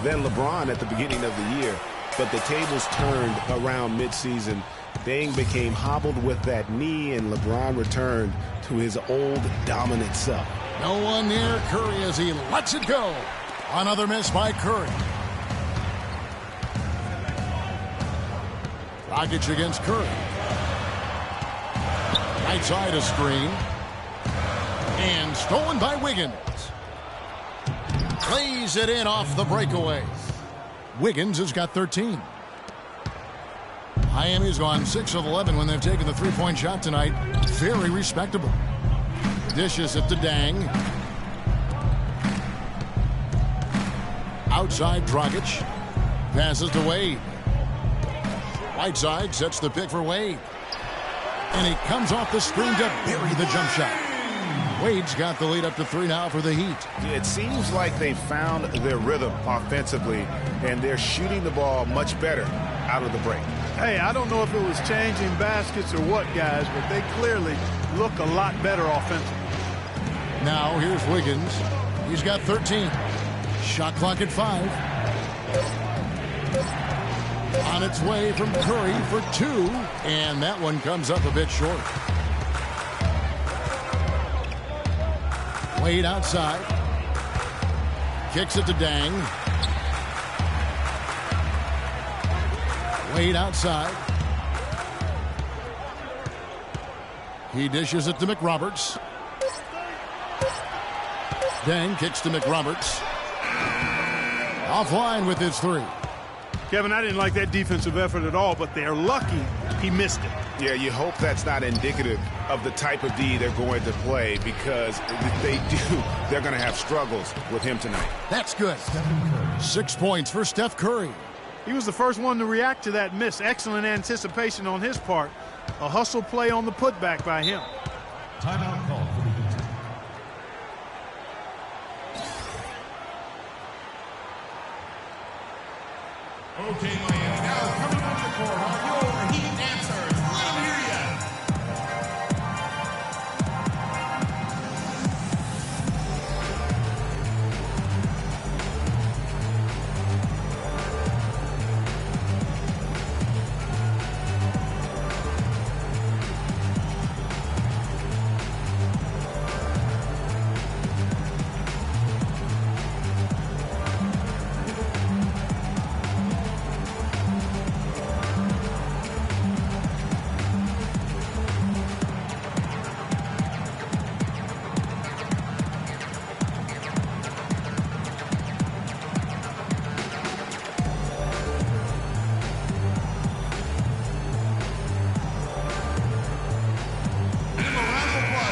than LeBron at the beginning of the year. But the tables turned around midseason. Deng became hobbled with that knee, and LeBron returned to his old dominant self. No one near Curry as he lets it go. Another miss by Curry. Dragic against Curry. Right side a screen. And stolen by Wiggins. Plays it in off the breakaway. Wiggins has got 13. Miami's gone 6 of 11 when they've taken the three-point shot tonight. Very respectable. Dishes it to Deng. Outside Dragic. Passes to Wade. Right side sets the pick for Wade. And he comes off the screen to bury the jump shot. Wade's got the lead up to 3 now for the Heat. It seems like they found their rhythm offensively, and they're shooting the ball much better out of the break. Hey, I don't know if it was changing baskets or what, guys, but they clearly look a lot better offensively. Now here's Wiggins. He's got 13. Shot clock at 5. On its way from Curry for 2, and that one comes up a bit short. Wade outside. Kicks it to Deng. Wade outside. He dishes it to McRoberts. Dang kicks to McRoberts. Offline with his three. Kevin, I didn't like that defensive effort at all, but they're lucky he missed it. Yeah, you hope that's not indicative of the type of D they're going to play, because if they do, they're going to have struggles with him tonight. That's good. 6 points for Steph Curry. He was the first one to react to that miss. Excellent anticipation on his part. A hustle play on the putback by him. Timeout call for the Heat. Okay, Miami, now coming on the court are your Heat answers. Let them hear ya.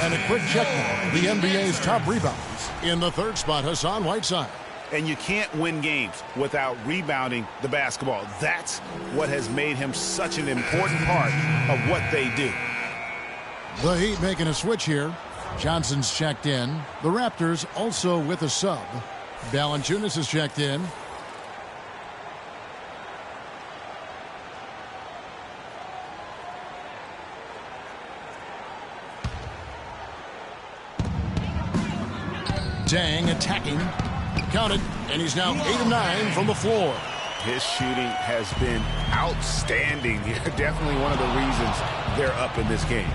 And a quick check now. The NBA's top rebounds. In the third spot, Hassan Whiteside. And you can't win games without rebounding the basketball. That's what has made him such an important part of what they do. The Heat making a switch here. Johnson's checked in. The Raptors also with a sub. Valanciunas is checked in. Dang attacking. Counted. And he's now 8 of 9 from the floor. His shooting has been outstanding. Definitely one of the reasons they're up in this game.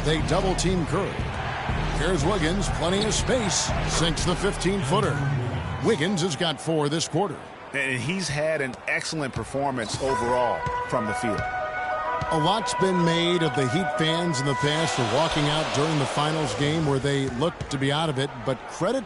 They double team Curry. Here's Wiggins, plenty of space. Sinks the 15-footer. Wiggins has got 4 this quarter. And he's had an excellent performance overall from the field. A lot's been made of the Heat fans in the past for walking out during the finals game where they looked to be out of it. But credit,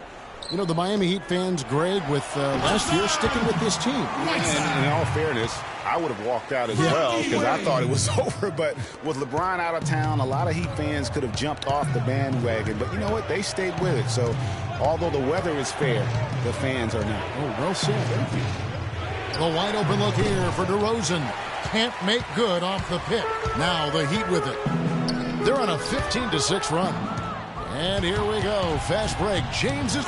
the Miami Heat fans, Greg, with last year sticking with this team. And in all fairness, I would have walked out as well because I thought it was over. But with LeBron out of town, a lot of Heat fans could have jumped off the bandwagon. But you know what? They stayed with it. So although the weather is fair, the fans are not. Oh, well said. Thank you. The wide open look here for DeRozan. Can't make good off the pick. Now the Heat with it. They're on a 15-6 run. And here we go. Fast break. James is...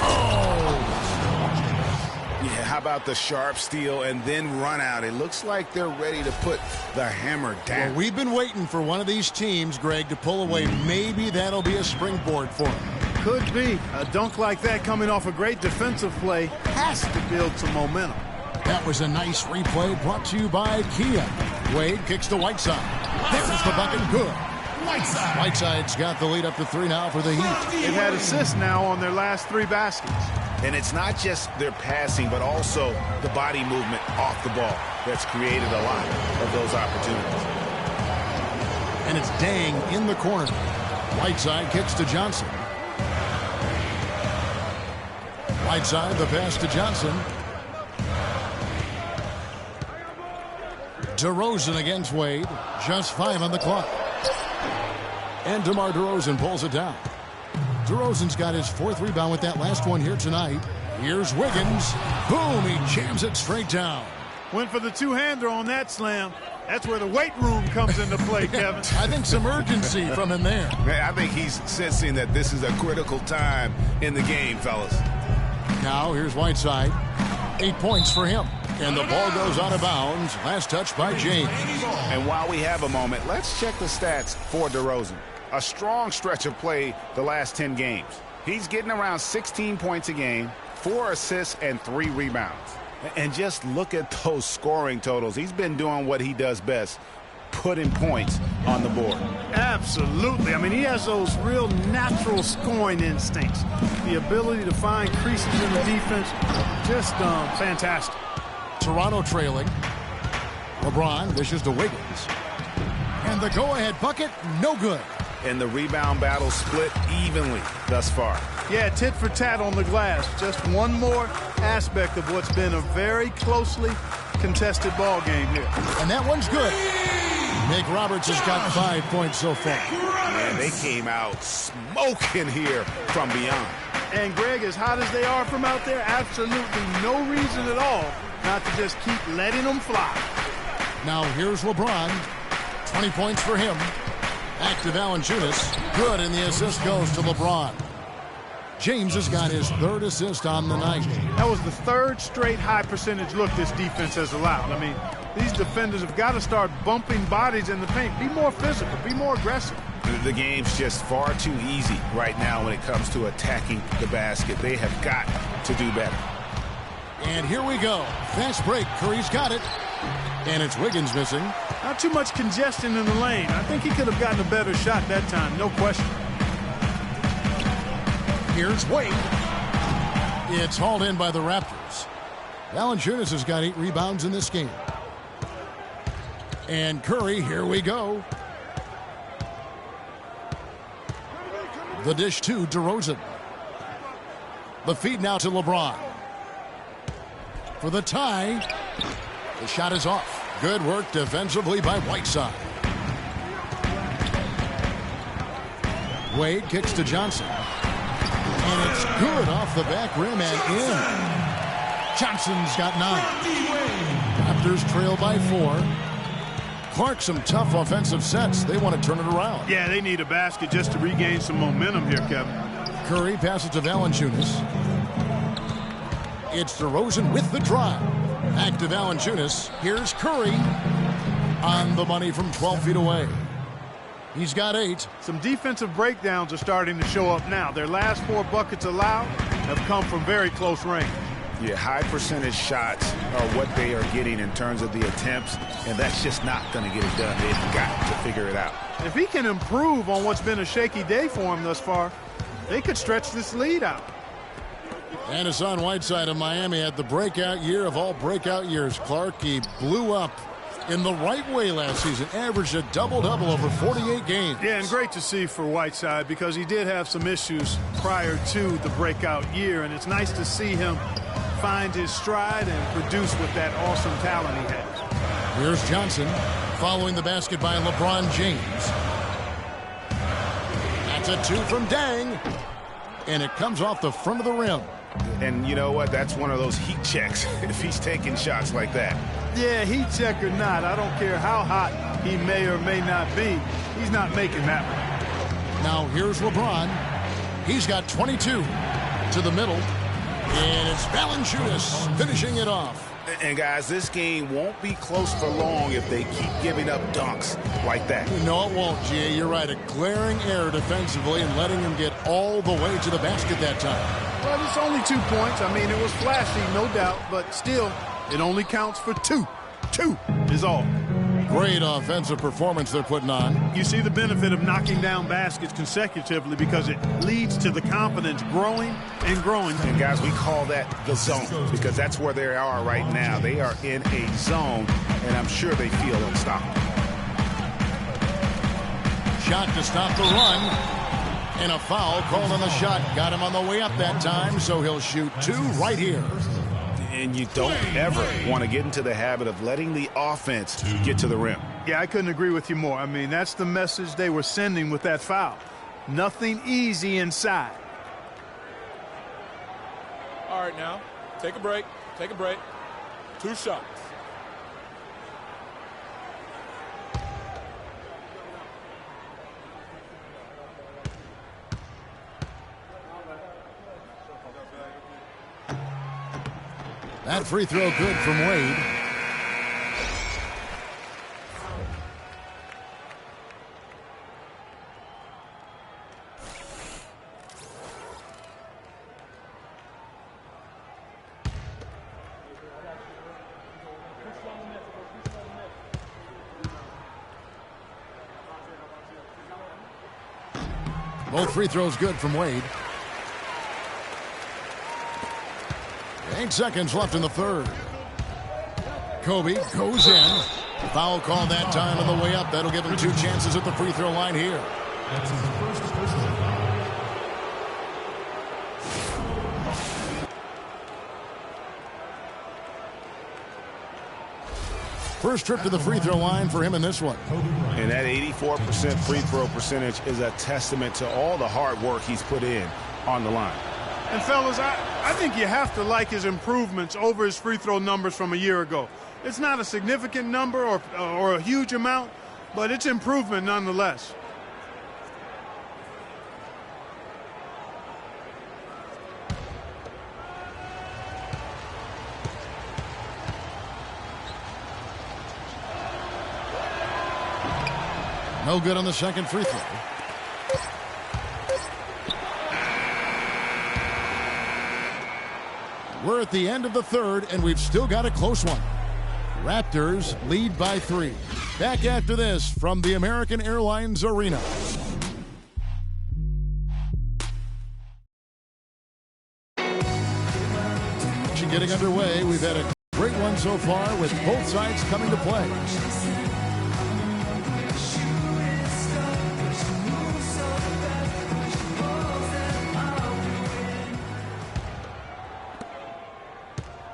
Yeah, how about the sharp steal and then run out? It looks like they're ready to put the hammer down. Well, we've been waiting for one of these teams, Greg, to pull away. Maybe that'll be a springboard for them. Could be. A dunk like that coming off a great defensive play has to build some momentum. That was a nice replay brought to you by Kia. Wade kicks to Whiteside. There's the bucket. Good. Whiteside's got the lead up to 3 now for the Heat. They've had assists now on their last 3 baskets. And it's not just their passing, but also the body movement off the ball that's created a lot of those opportunities. And it's Dang in the corner. Whiteside kicks to Johnson. Whiteside, the pass to Johnson. DeRozan against Wade. Just 5 on the clock. And DeMar DeRozan pulls it down. DeRozan's got his 4th rebound with that last one here tonight. Here's Wiggins. Boom, he jams it straight down. Went for the two-hander on that slam. That's where the weight room comes into play, Kevin. I think some urgency from him there. I think he's sensing that this is a critical time in the game, fellas. Now here's Whiteside. 8 points for him. And the ball goes out of bounds. Last touch by James. And while we have a moment, let's check the stats for DeRozan. A strong stretch of play the last 10 games. He's getting around 16 points a game, 4 assists, and 3 rebounds. And just look at those scoring totals. He's been doing what he does best, putting points on the board. Absolutely. I mean, he has those real natural scoring instincts. The ability to find creases in the defense, just fantastic. Toronto trailing. LeBron dishes to Wiggins. And the go-ahead bucket, no good. and the rebound battle split evenly thus far. Yeah, tit for tat on the glass. Just one more aspect of what's been a very closely contested ball game here. And that one's good. Nick Roberts has got 5 points so far. Man, they came out smoking here from beyond. And Greg, as hot as they are from out there, absolutely no reason at all not to just keep letting them fly. Now here's LeBron. 20 points for him. Back to Valanciunas. Good, and the assist goes to LeBron. James has got his 3rd assist on the night. That was the 3rd straight high percentage look this defense has allowed. I mean, these defenders have got to start bumping bodies in the paint. Be more physical. Be more aggressive. The game's just far too easy right now when it comes to attacking the basket. They have got to do better. And here we go. Fast break. Curry's got it. And it's Wiggins missing. Not too much congestion in the lane. I think he could have gotten a better shot that time. No question. Here's Wade. It's hauled in by the Raptors. Valanciunas has got 8 rebounds in this game. And Curry, here we go. The dish to DeRozan. The feed now to LeBron. For the tie. The shot is off. Good work defensively by Whiteside. Wade kicks to Johnson. And it's good off the back rim and in. Johnson's got 9. Raptors trail by 4. Clark, some tough offensive sets. They want to turn it around. Yeah, they need a basket just to regain some momentum here, Kevin. Curry passes to Valanciunas. It's DeRozan with the drive. Back to Valanciunas. Here's Curry on the money from 12 feet away. He's got 8. Some defensive breakdowns are starting to show up now. Their last 4 buckets allowed have come from very close range. Yeah, high percentage shots are what they are getting in terms of the attempts, and that's just not going to get it done. They've got to figure it out. If he can improve on what's been a shaky day for him thus far, they could stretch this lead out. And Hassan Whiteside of Miami had the breakout year of all breakout years. Clark, he blew up in the right way last season. Averaged a double-double over 48 games. Yeah, and great to see for Whiteside because he did have some issues prior to the breakout year, and it's nice to see him find his stride and produce with that awesome talent he has. Here's Johnson following the basket by LeBron James. That's a 2 from Dang, and it comes off the front of the rim. And you know what? That's one of those heat checks if he's taking shots like that. Yeah, heat check or not, I don't care how hot he may or may not be. He's not making that one. Now here's LeBron. He's got 22 to the middle. And it's Valanciunas finishing it off. And guys, this game won't be close for long if they keep giving up dunks like that. No, it won't, G.A. You're right. A glaring error defensively and letting him get all the way to the basket that time. Well, it's only 2 points. I mean, it was flashy, no doubt, but still, it only counts for 2. 2 is all. Great offensive performance they're putting on. You see the benefit of knocking down baskets consecutively because it leads to the confidence growing and growing. And guys, we call that the zone because that's where they are right now. They are in a zone, and I'm sure they feel unstoppable. Shot to stop the run. And a foul called on the shot. Got him on the way up that time, so he'll shoot 2 right here. And you don't ever want to get into the habit of letting the offense get to the rim. Yeah, I couldn't agree with you more. I mean, that's the message they were sending with that foul. Nothing easy inside. All right, now, take a break. Take a break. 2 shots. That free throw good from Wade. Both free throws good from Wade. 8 seconds left in the third. Kobe goes in. Foul call that time on the way up. That'll give him 2 chances at the free throw line here. That's his first personal foul. First trip to the free throw line for him in this one. And that 84% free throw percentage is a testament to all the hard work he's put in on the line. And fellas, I think you have to like his improvements over his free throw numbers from a year ago. It's not a significant number or a huge amount, but it's improvement nonetheless. No good on the second free throw. We're at the end of the third, and we've still got a close one. Raptors lead by 3. Back after this from the American Airlines Arena. Getting underway. We've had a great one so far with both sides coming to play.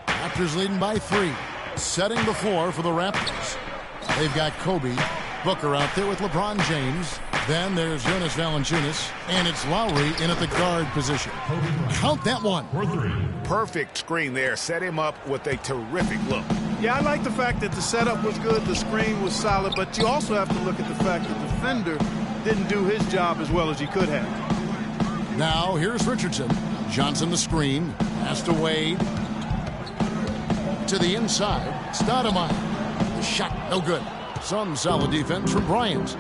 Raptors leading by 3. Setting the floor for the Raptors. They've got Kobe, Booker out there with LeBron James. Then there's Jonas Valanciunas, and it's Lowry in at the guard position. Count that one. Perfect screen there. Set him up with a terrific look. Yeah, I like the fact that the setup was good, the screen was solid, but you also have to look at the fact that the defender didn't do his job as well as he could have. Now here's Richardson. Johnson the screen. Pass to Wade. To the inside. Stoudemire. The shot, no good. Some solid defense from Bryant.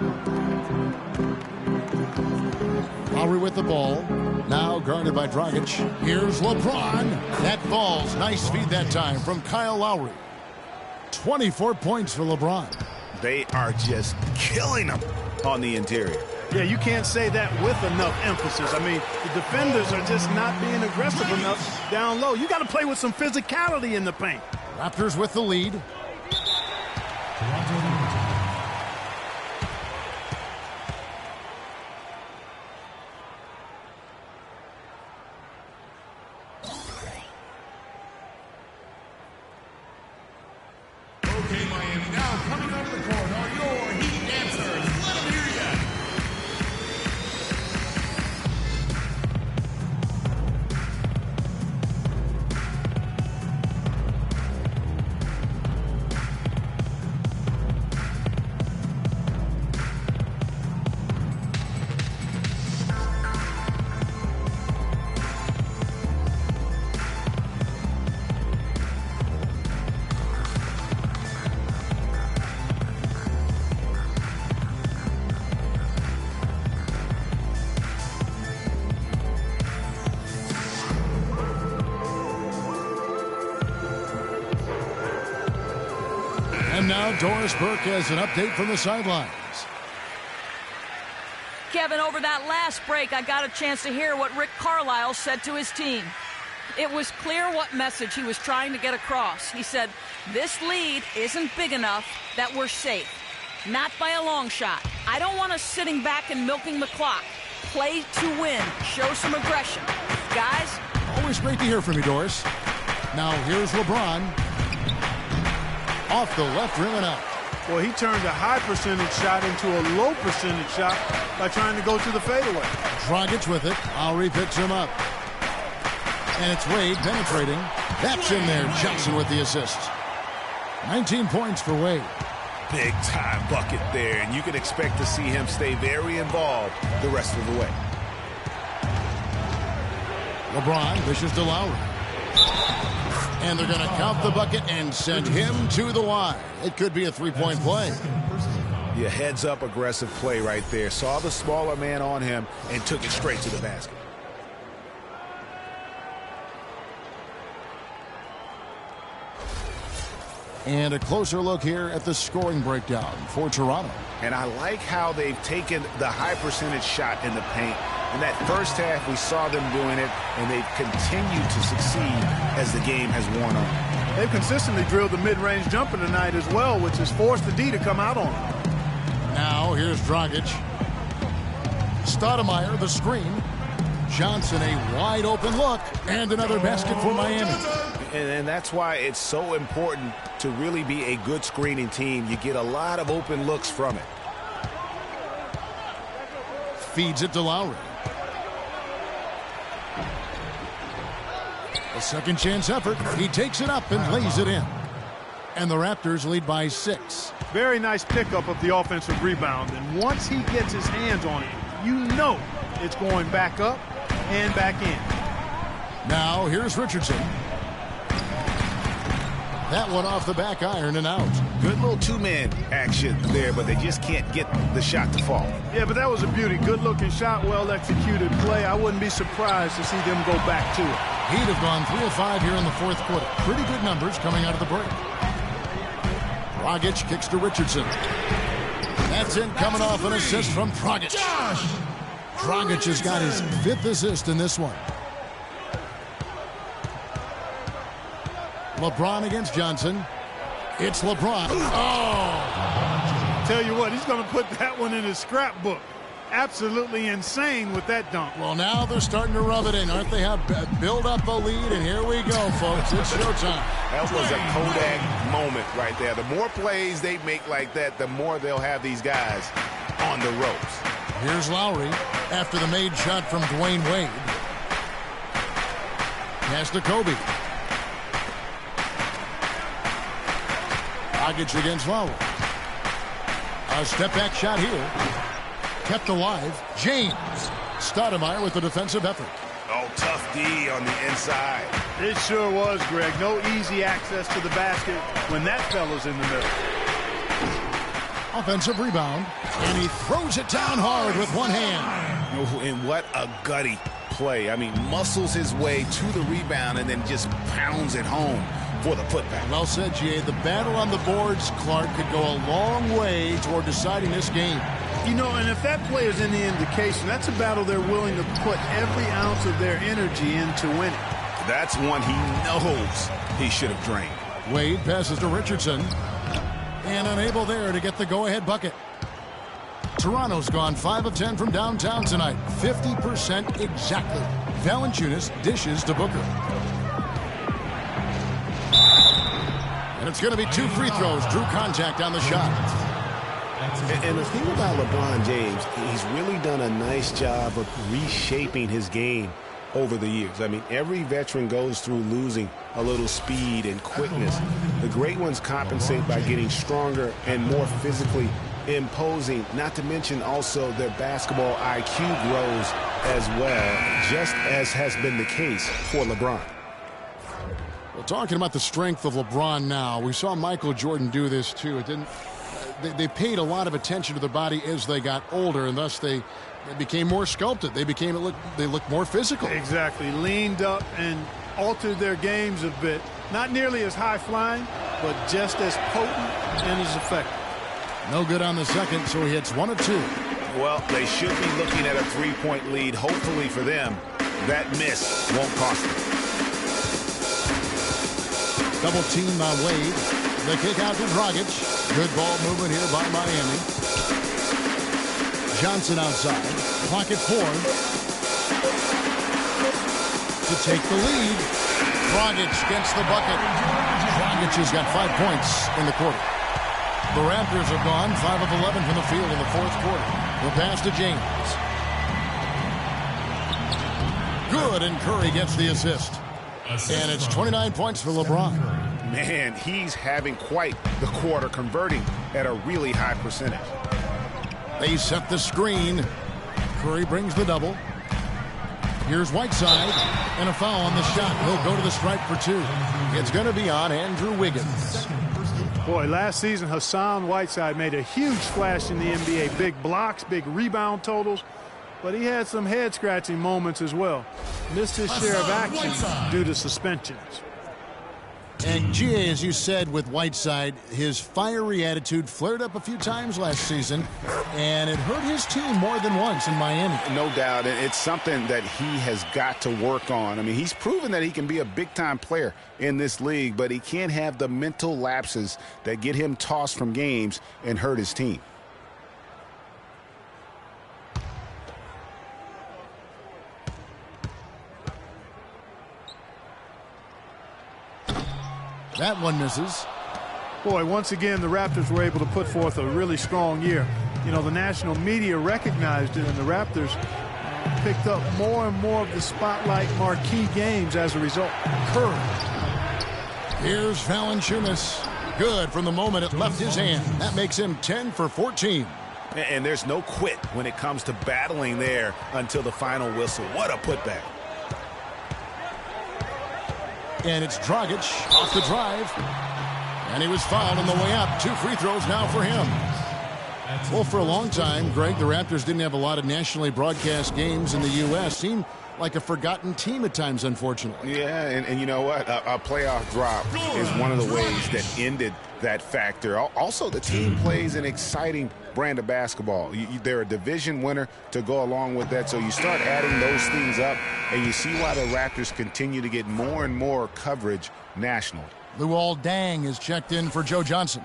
Lowry with the ball. Now guarded by Dragic. Here's LeBron. That falls. Nice feed that time from Kyle Lowry. 24 points for LeBron. They are just killing them on the interior. Yeah, you can't say that with enough emphasis. I mean, the defenders are just not being aggressive enough down low. You got to play with some physicality in the paint. Raptors with the lead. Okay, Miami, now coming out of the court are your Heat dancers. Let them hear ya. And now Doris Burke has an update from the sidelines. Kevin, over that last break, I got a chance to hear what Rick Carlisle said to his team. It was clear what message he was trying to get across. He said, this lead isn't big enough that we're safe. Not by a long shot. I don't want us sitting back and milking the clock. Play to win. Show some aggression. Guys? Always great to hear from you, Doris. Now here's LeBron. Off the left rim and out. Well, he turned a high percentage shot into a low percentage shot by trying to go to the fadeaway. Dragic with it. Lowry picks him up. And it's Wade penetrating. That's in there. Johnson with the assist. 19 points for Wade. Big time bucket there, and you can expect to see him stay very involved the rest of the way. LeBron dishes to Lowry. And they're going to count the bucket and send him to the line. It could be a three-point play. Yeah, heads-up aggressive play right there. Saw the smaller man on him and took it straight to the basket. And a closer look here at the scoring breakdown for Toronto. And I like how they've taken the high percentage shot in the paint. In that first half, we saw them doing it, and they've continued to succeed as the game has worn on. They've consistently drilled the mid-range jumper tonight as well, which has forced the D to come out on them. Now here's Dragic. Stoudemire, the screen. Johnson, a wide open look, and another basket for Miami. And that's why it's so important to really be a good screening team. You get a lot of open looks from it. Feeds it to Lowry. A second chance effort. He takes it up and lays it in. And the Raptors lead by 6. Very nice pickup of the offensive rebound. And once he gets his hands on it, you know it's going back up and back in. Now here's Richardson. That one off the back iron and out. Good little two-man action there, but they just can't get the shot to fall. Yeah, but that was a beauty. Good-looking shot, well-executed play. I wouldn't be surprised to see them go back to it. He'd have gone 3 of 5 here in the fourth quarter. Pretty good numbers coming out of the break. Dragic kicks to Richardson. That's in, coming off an assist from Dragic. Dragic has got his 5th assist in this one. LeBron against Johnson. It's LeBron. Oh! Tell you what, he's going to put that one in his scrapbook. Absolutely insane with that dunk. Well, now they're starting to rub it in, aren't they? Have build up a lead, and here we go, folks. It's showtime. That was a Kodak moment right there. The more plays they make like that, the more they'll have these guys on the ropes. Here's Lowry after the made shot from Dwayne Wade. Pass to Kobe. Dragic against Lowry. A step-back shot here. Kept alive. James. Stoudemire with the defensive effort. Oh, tough D on the inside. It sure was, Greg. No easy access to the basket when that fella's in the middle. Offensive rebound. And he throws it down hard with one hand. Oh, and what a gutty play. I mean, muscles his way to the rebound and then just pounds it home for the putback. Well said, G.A. The battle on the boards, Clark, could go a long way toward deciding this game. You know, and if that play is any indication, that's a battle they're willing to put every ounce of their energy into winning. That's one he knows he should have drained. Wade passes to Richardson. And unable there to get the go-ahead bucket. Toronto's gone 5 of 10 from downtown tonight. 50% exactly. Valanciunas dishes to Booker. And it's going to be 2 free throws. Drew contact on the shot. And the thing about LeBron James, he's really done a nice job of reshaping his game over the years. I mean, every veteran goes through losing a little speed and quickness. The great ones compensate by getting stronger and more physically imposing, not to mention also their basketball IQ grows as well, just as has been the case for LeBron. Well, talking about the strength of LeBron now, we saw Michael Jordan do this too. It didn't. They paid a lot of attention to their body as they got older, and thus they became more sculpted. They looked more physical. Exactly. Leaned up and altered their games a bit. Not nearly as high flying, but just as potent and as effective. No good on the second, so he hits 1 of 2. Well, they should be looking at a 3-point lead. Hopefully for them, that miss won't cost them. Double team by Wade. The kick out to Dragic. Good ball movement here by Miami. Johnson outside. Clock at 4. To take the lead. Dragic gets the bucket. Dragic has got 5 points in the quarter. The Raptors have gone 5 of 11 from the field in the fourth quarter. The pass to James. Good, and Curry gets the assist. And it's 29 points for LeBron. Man, he's having quite the quarter, converting at a really high percentage. They set the screen. Curry brings the double. Here's Whiteside, and a foul on the shot. He'll go to the stripe for 2. It's going to be on Andrew Wiggins. Boy, last season, Hassan Whiteside made a huge splash in the NBA. Big blocks, big rebound totals, but he had some head-scratching moments as well. Missed his share of action due to suspensions. And G.A., as you said with Whiteside, his fiery attitude flared up a few times last season, and it hurt his team more than once in Miami. No doubt. It's something that he has got to work on. I mean, he's proven that he can be a big-time player in this league, but he can't have the mental lapses that get him tossed from games and hurt his team. That one misses. Boy, once again, the Raptors were able to put forth a really strong year. You know, the national media recognized it, and the Raptors picked up more and more of the spotlight marquee games as a result. Curry. Here's Valanciunas. Good from the moment it left his hand. That makes him 10 for 14. And there's no quit when it comes to battling there until the final whistle. What a putback. And it's Dragic off the drive. And he was fouled on the way up. 2 free throws now for him. Well, for a long time, Greg, the Raptors didn't have a lot of nationally broadcast games in the U.S. Seemed like a forgotten team at times, unfortunately. Yeah, and you know what? A playoff drop is one of the ways that ended that factor. Also, the team plays an exciting brand of basketball. They're a division winner to go along with that, so you start adding those things up, and you see why the Raptors continue to get more and more coverage nationally. Luol Deng is checked in for Joe Johnson.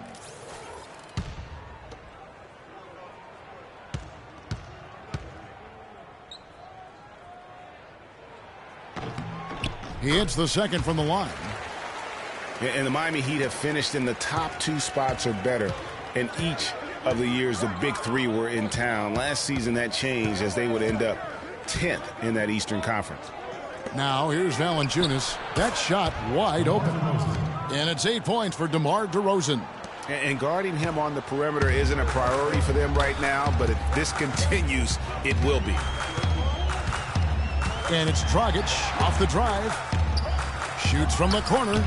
He hits the second from the line. And the Miami Heat have finished in the top 2 spots or better in each of the years the big 3 were in town. Last season that changed as they would end up 10th in that Eastern Conference. Now here's Valanciunas. That shot wide open. And it's 8 points for DeMar DeRozan. And guarding him on the perimeter isn't a priority for them right now, but if this continues, it will be. And it's Dragic off the drive. Shoots from the corner.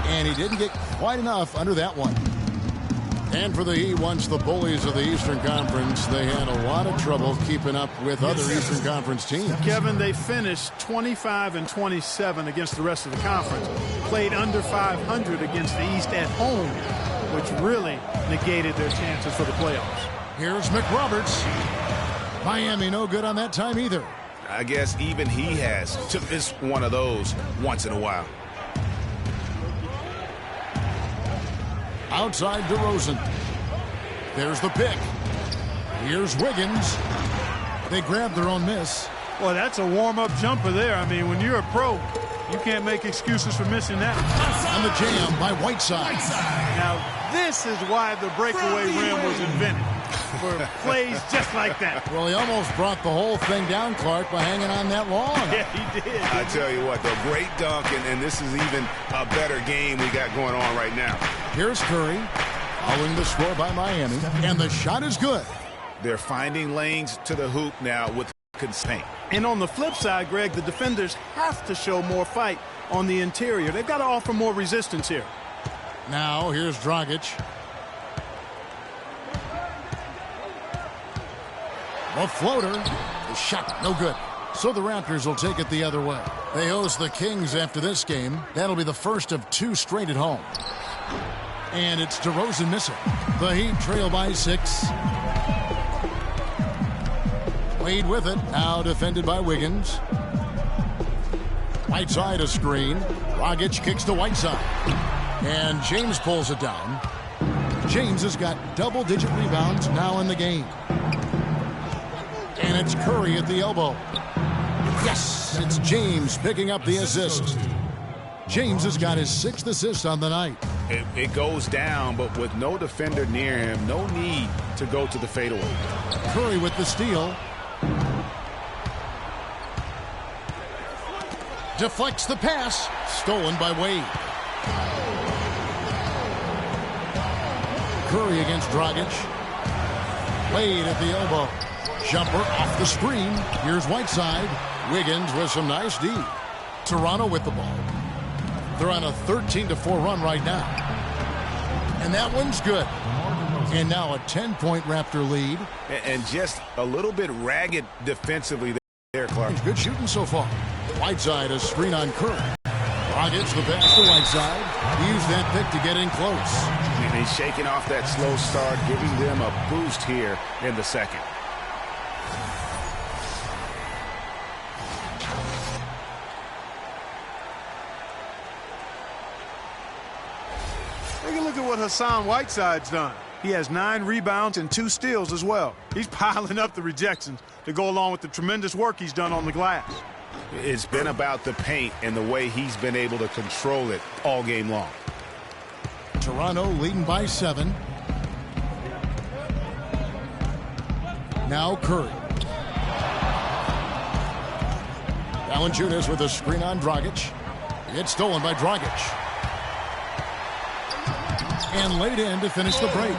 And he didn't get quite enough under that one. And for the Heat, once the bullies of the Eastern Conference, they had a lot of trouble keeping up with other Eastern Conference teams. Kevin, they finished 25-27 against the rest of the conference. Played under 500 against the East at home, which really negated their chances for the playoffs. Here's McRoberts. Miami no good on that time either. I guess even he has to miss one of those once in a while. Outside DeRozan. There's the pick. Here's Wiggins. They grab their own miss. Well, that's a warm-up jumper there. I mean, when you're a pro, you can't make excuses for missing that. And the jam by Whiteside. Now, this is why the breakaway rim was invented. For plays just like that. Well, he almost brought the whole thing down, Clark, by hanging on that long. Yeah, he did. I tell you what, the great dunk, and this is even a better game we got going on right now. Here's Curry, following the score by Miami, and the shot is good. They're finding lanes to the hoop now with consent. And on the flip side, Greg, the defenders have to show more fight on the interior. They've got to offer more resistance here. Now, here's Dragic. A floater. The shot, no good. So the Raptors will take it the other way. They host the Kings after this game. That'll be the first of 2 straight at home. And it's DeRozan missing. The Heat trail by 6. Wade with it. Now defended by Wiggins. Whiteside a screen. Dragic kicks to Whiteside. And James pulls it down. James has got double-digit rebounds now in the game. And it's Curry at the elbow. Yes, it's James picking up the assist. James has got his 6th assist on the night. It goes down, but with no defender near him, no need to go to the fadeaway. Curry with the steal. Deflects the pass. Stolen by Wade. Curry against Dragic. Wade at the elbow. Jumper off the screen. Here's Whiteside. Wiggins with some nice D. Toronto with the ball. They're on a 13-4 run right now. And that one's good. And now a 10-point Raptor lead. And just a little bit ragged defensively there, Clark. Good shooting so far. Whiteside a screen on Curry. Dragic the pass to Whiteside. Use that pick to get in close. And he's shaking off that slow start, giving them a boost here in the second. Take a look at what Hassan Whiteside's done. He has 9 rebounds and 2 steals as well. He's piling up the rejections to go along with the tremendous work he's done on the glass. It's been about the paint and the way he's been able to control it all game long. Toronto leading by 7. Now Curry. Valanciunas with a screen on Dragic. It's stolen by Dragic. And laid in to finish the break.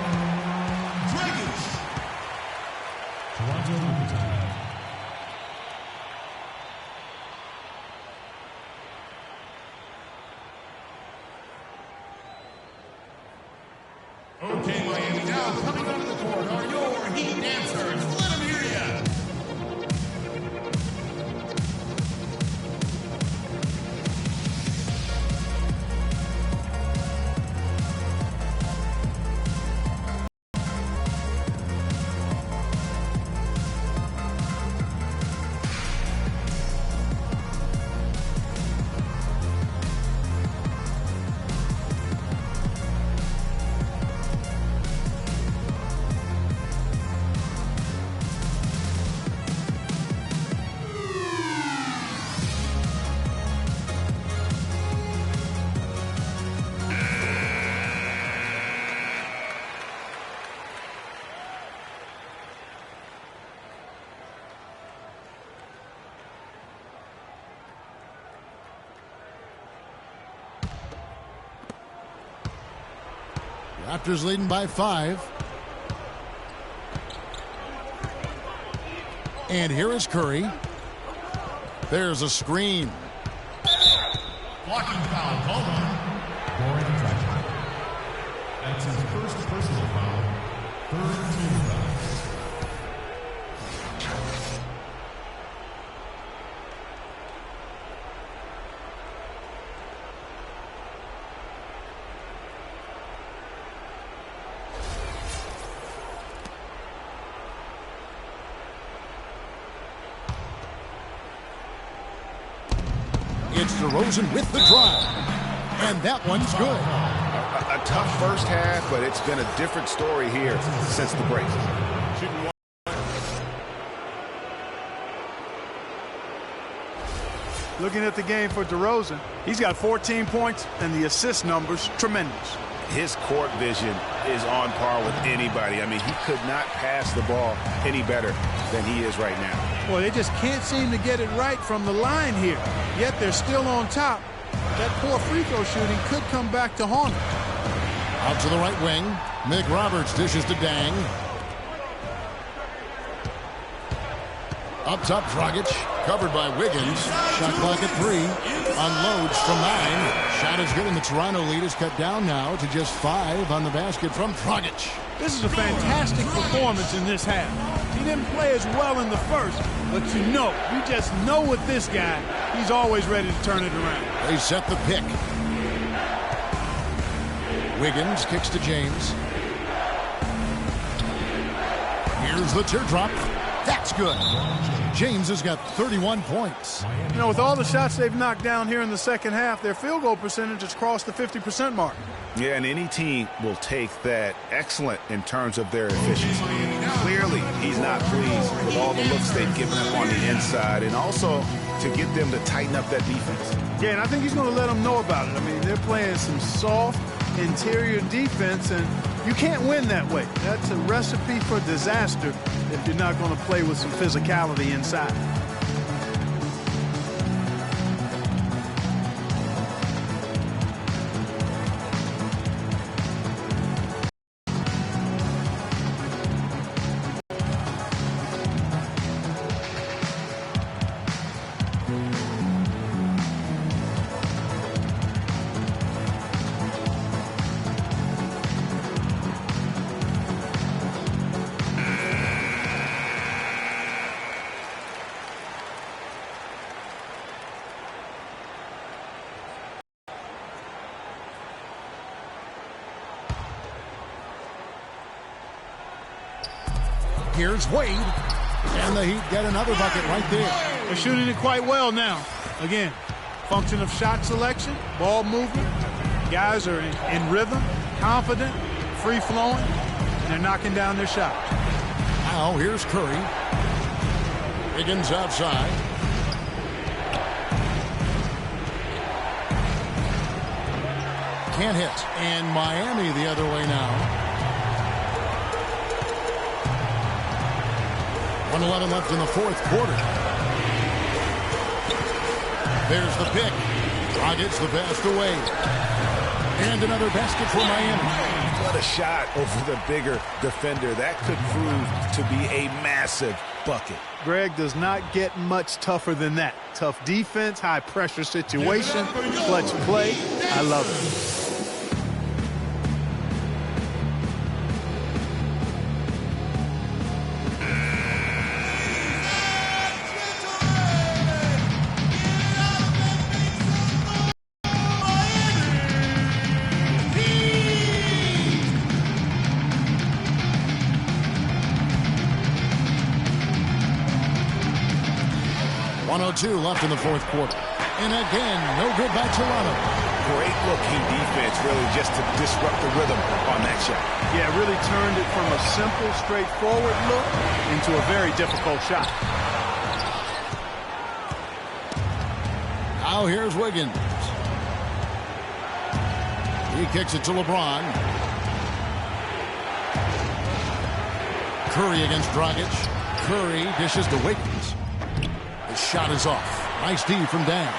Okay, Miami, now coming onto the court are your Heat dancers. Let them hear ya. Raptors leading by 5. And here is Curry. There's a screen. Blocking foul called on Goran Dragic. That's his first personal foul. Third team foul. It's DeRozan with the drive. And that one's good. A tough first half, but it's been a different story here since the break. Looking at the game for DeRozan, he's got 14 points, and the assist numbers tremendous. His court vision is on par with anybody. I mean, he could not pass the ball any better than he is right now. Well, they just can't seem to get it right from the line here. Yet they're still on top. That poor free throw shooting could come back to haunt them. Out to the right wing. Mick Roberts dishes to Dang. Up top, Dragic. Covered by Wiggins. Shot clock at 3. Unloads from 9. Shot is good, and the Toronto lead is cut down now to just 5 on the basket from Dragic. This is a fantastic performance in this half. He didn't play as well in the first, but you just know with this guy, he's always ready to turn it around. They set the pick. Wiggins kicks to James. Here's the teardrop. That's good. James has got 31 points. You know, with all the shots they've knocked down here in the second half, their field goal percentage has crossed the 50% mark. Yeah, and any team will take that excellent in terms of their efficiency. Clearly, he's not pleased with all the looks they've given up on the inside, and also to get them to tighten up that defense. Yeah, and I think he's going to let them know about it. I mean, they're playing some soft interior defense, and you can't win that way. That's a recipe for disaster if you're not going to play with some physicality inside. Here's Wade. And the Heat get another bucket right there. They're shooting it quite well now. Again, function of shot selection, ball movement. Guys are in rhythm, confident, free-flowing, and they're knocking down their shot. Now here's Curry. Wiggins outside. Can't hit. And Miami the other way now. 1:11 left in the fourth quarter. There's the pick. Dragic's the pass away. And another basket for Miami. What a shot over the bigger defender. That could prove to be a massive bucket. Greg, does not get much tougher than that. Tough defense, high pressure situation, clutch play. I love it. Left in the fourth quarter. And again, no good by Toronto. Great looking defense, really, just to disrupt the rhythm on that shot. Yeah, really turned it from a simple, straightforward look into a very difficult shot. Now here's Wiggins. He kicks it to LeBron. Curry against Dragic. Curry dishes to Wiggins. The shot is off. Nice D from Dan.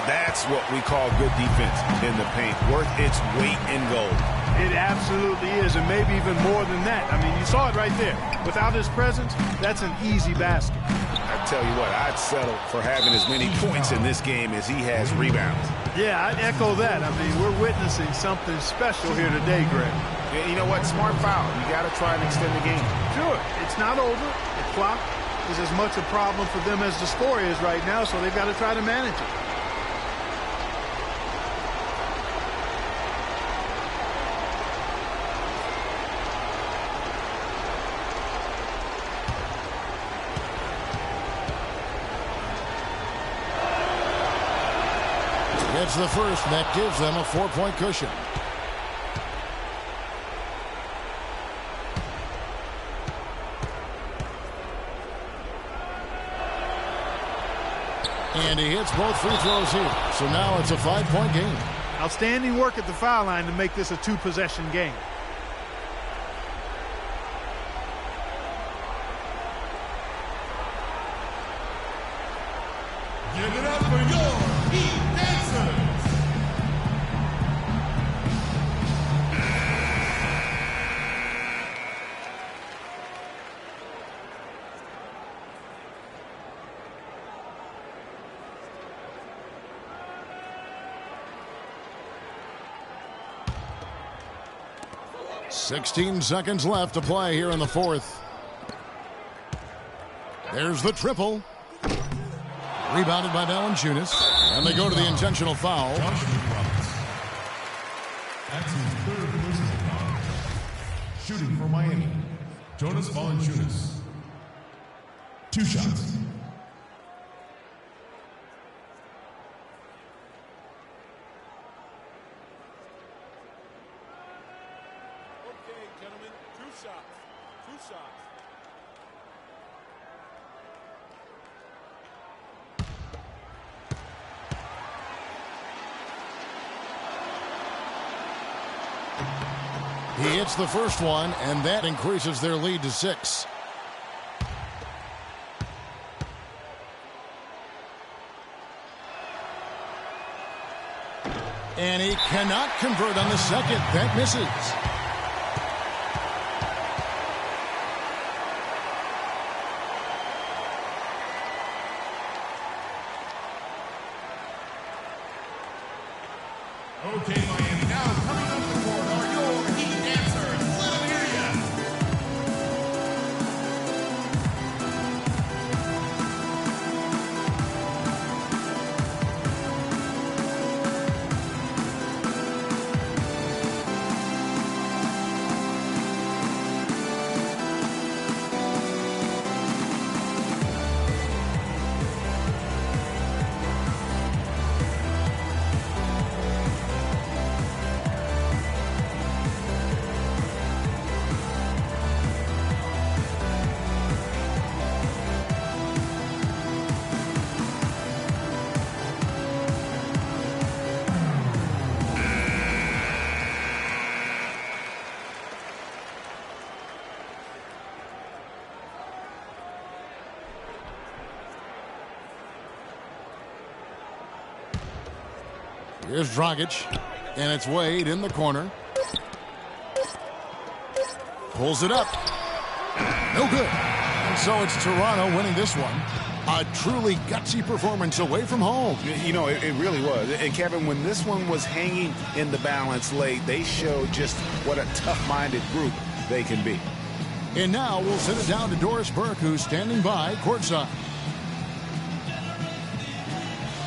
That's what we call good defense in the paint. Worth its weight in gold. It absolutely is, and maybe even more than that. I mean, you saw it right there. Without his presence, that's an easy basket. I tell you what, I'd settle for having as many points in this game as he has rebounds. Yeah, I'd echo that. I mean, we're witnessing something special here today, Greg. You know what? Smart foul. You got to try and extend the game. Sure. It's not over. The clock is as much a problem for them as the score is right now, so they've got to try to manage it. It's the first, and that gives them a 4-point cushion. And he hits both free throws here. So now it's a 5-point game. Outstanding work at the foul line to make this a two-possession game. Give it up for your Heat Dancers. .16 seconds left to play here in the fourth. There's the triple. Rebounded by Valanciunas. And they go to the intentional foul. That's his third personal foul. Shooting for Miami, Jonas Valanciunas. 2 shots. Okay, gentlemen, 2 shots. 2 shots. He hits the first one, and that increases their lead to 6. And he cannot convert on the second. That misses. Okay, Miami, now coming up the court are your Heat Dancers. Let them hear ya. Here's Dragic, and it's Wade in the corner. Pulls it up. No good. And so it's Toronto winning this one. A truly gutsy performance away from home. You know, it really was. And Kevin, when this one was hanging in the balance late, they showed just what a tough-minded group they can be. And now we'll send it down to Doris Burke, who's standing by courtside.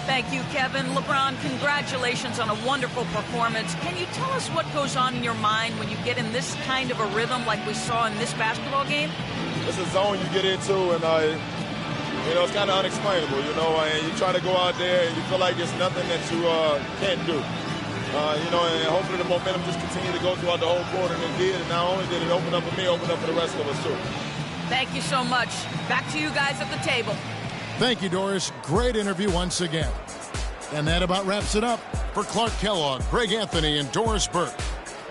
Thank you, Kevin. LeBron, congratulations on a wonderful performance. Can you tell us what goes on in your mind when you get in this kind of a rhythm like we saw in this basketball game? It's a zone you get into, and you know, it's kind of unexplainable, you know, and you try to go out there and you feel like there's nothing that you can't do. You know, and hopefully the momentum just continued to go throughout the whole quarter, and it did. And not only did it open up for me, open up for the rest of us, too. Thank you so much. Back to you guys at the table. Thank you, Doris. Great interview once again. And that about wraps it up. For Clark Kellogg, Greg Anthony, and Doris Burke,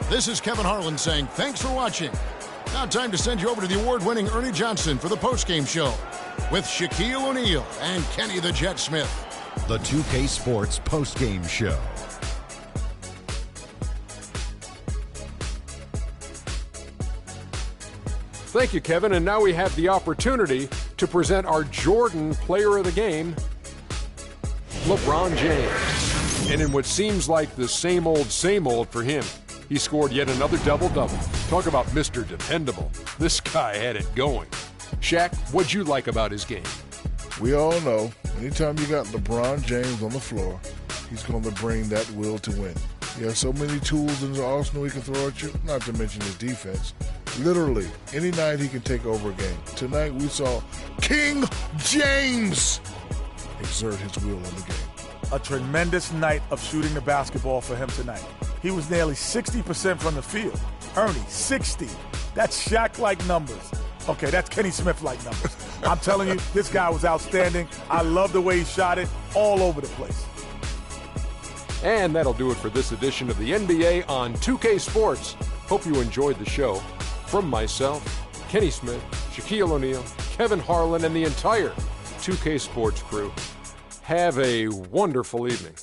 this is Kevin Harlan saying thanks for watching. Now time to send you over to the award-winning Ernie Johnson for the postgame show with Shaquille O'Neal and Kenny the Jet Smith. The 2K Sports postgame show. Thank you, Kevin. And now we have the opportunity to present our Jordan Player of the Game, LeBron James. And in what seems like the same old for him, he scored yet another double-double. Talk about Mr. Dependable. This guy had it going. Shaq, what'd you like about his game? We all know, anytime you got LeBron James on the floor, he's going to bring that will to win. He has so many tools in his arsenal he can throw at you, not to mention his defense. Literally, any night he can take over a game. Tonight we saw King James exert his will in the game. A tremendous night of shooting the basketball for him tonight. He was nearly 60% from the field. Ernie, 60. That's Shaq-like numbers. Okay, that's Kenny Smith-like numbers. I'm telling you, this guy was outstanding. I love the way he shot it all over the place. And that'll do it for this edition of the NBA on 2K Sports. Hope you enjoyed the show. From myself, Kenny Smith, Shaquille O'Neal, Kevin Harlan, and the entire 2K Sports crew, have a wonderful evening.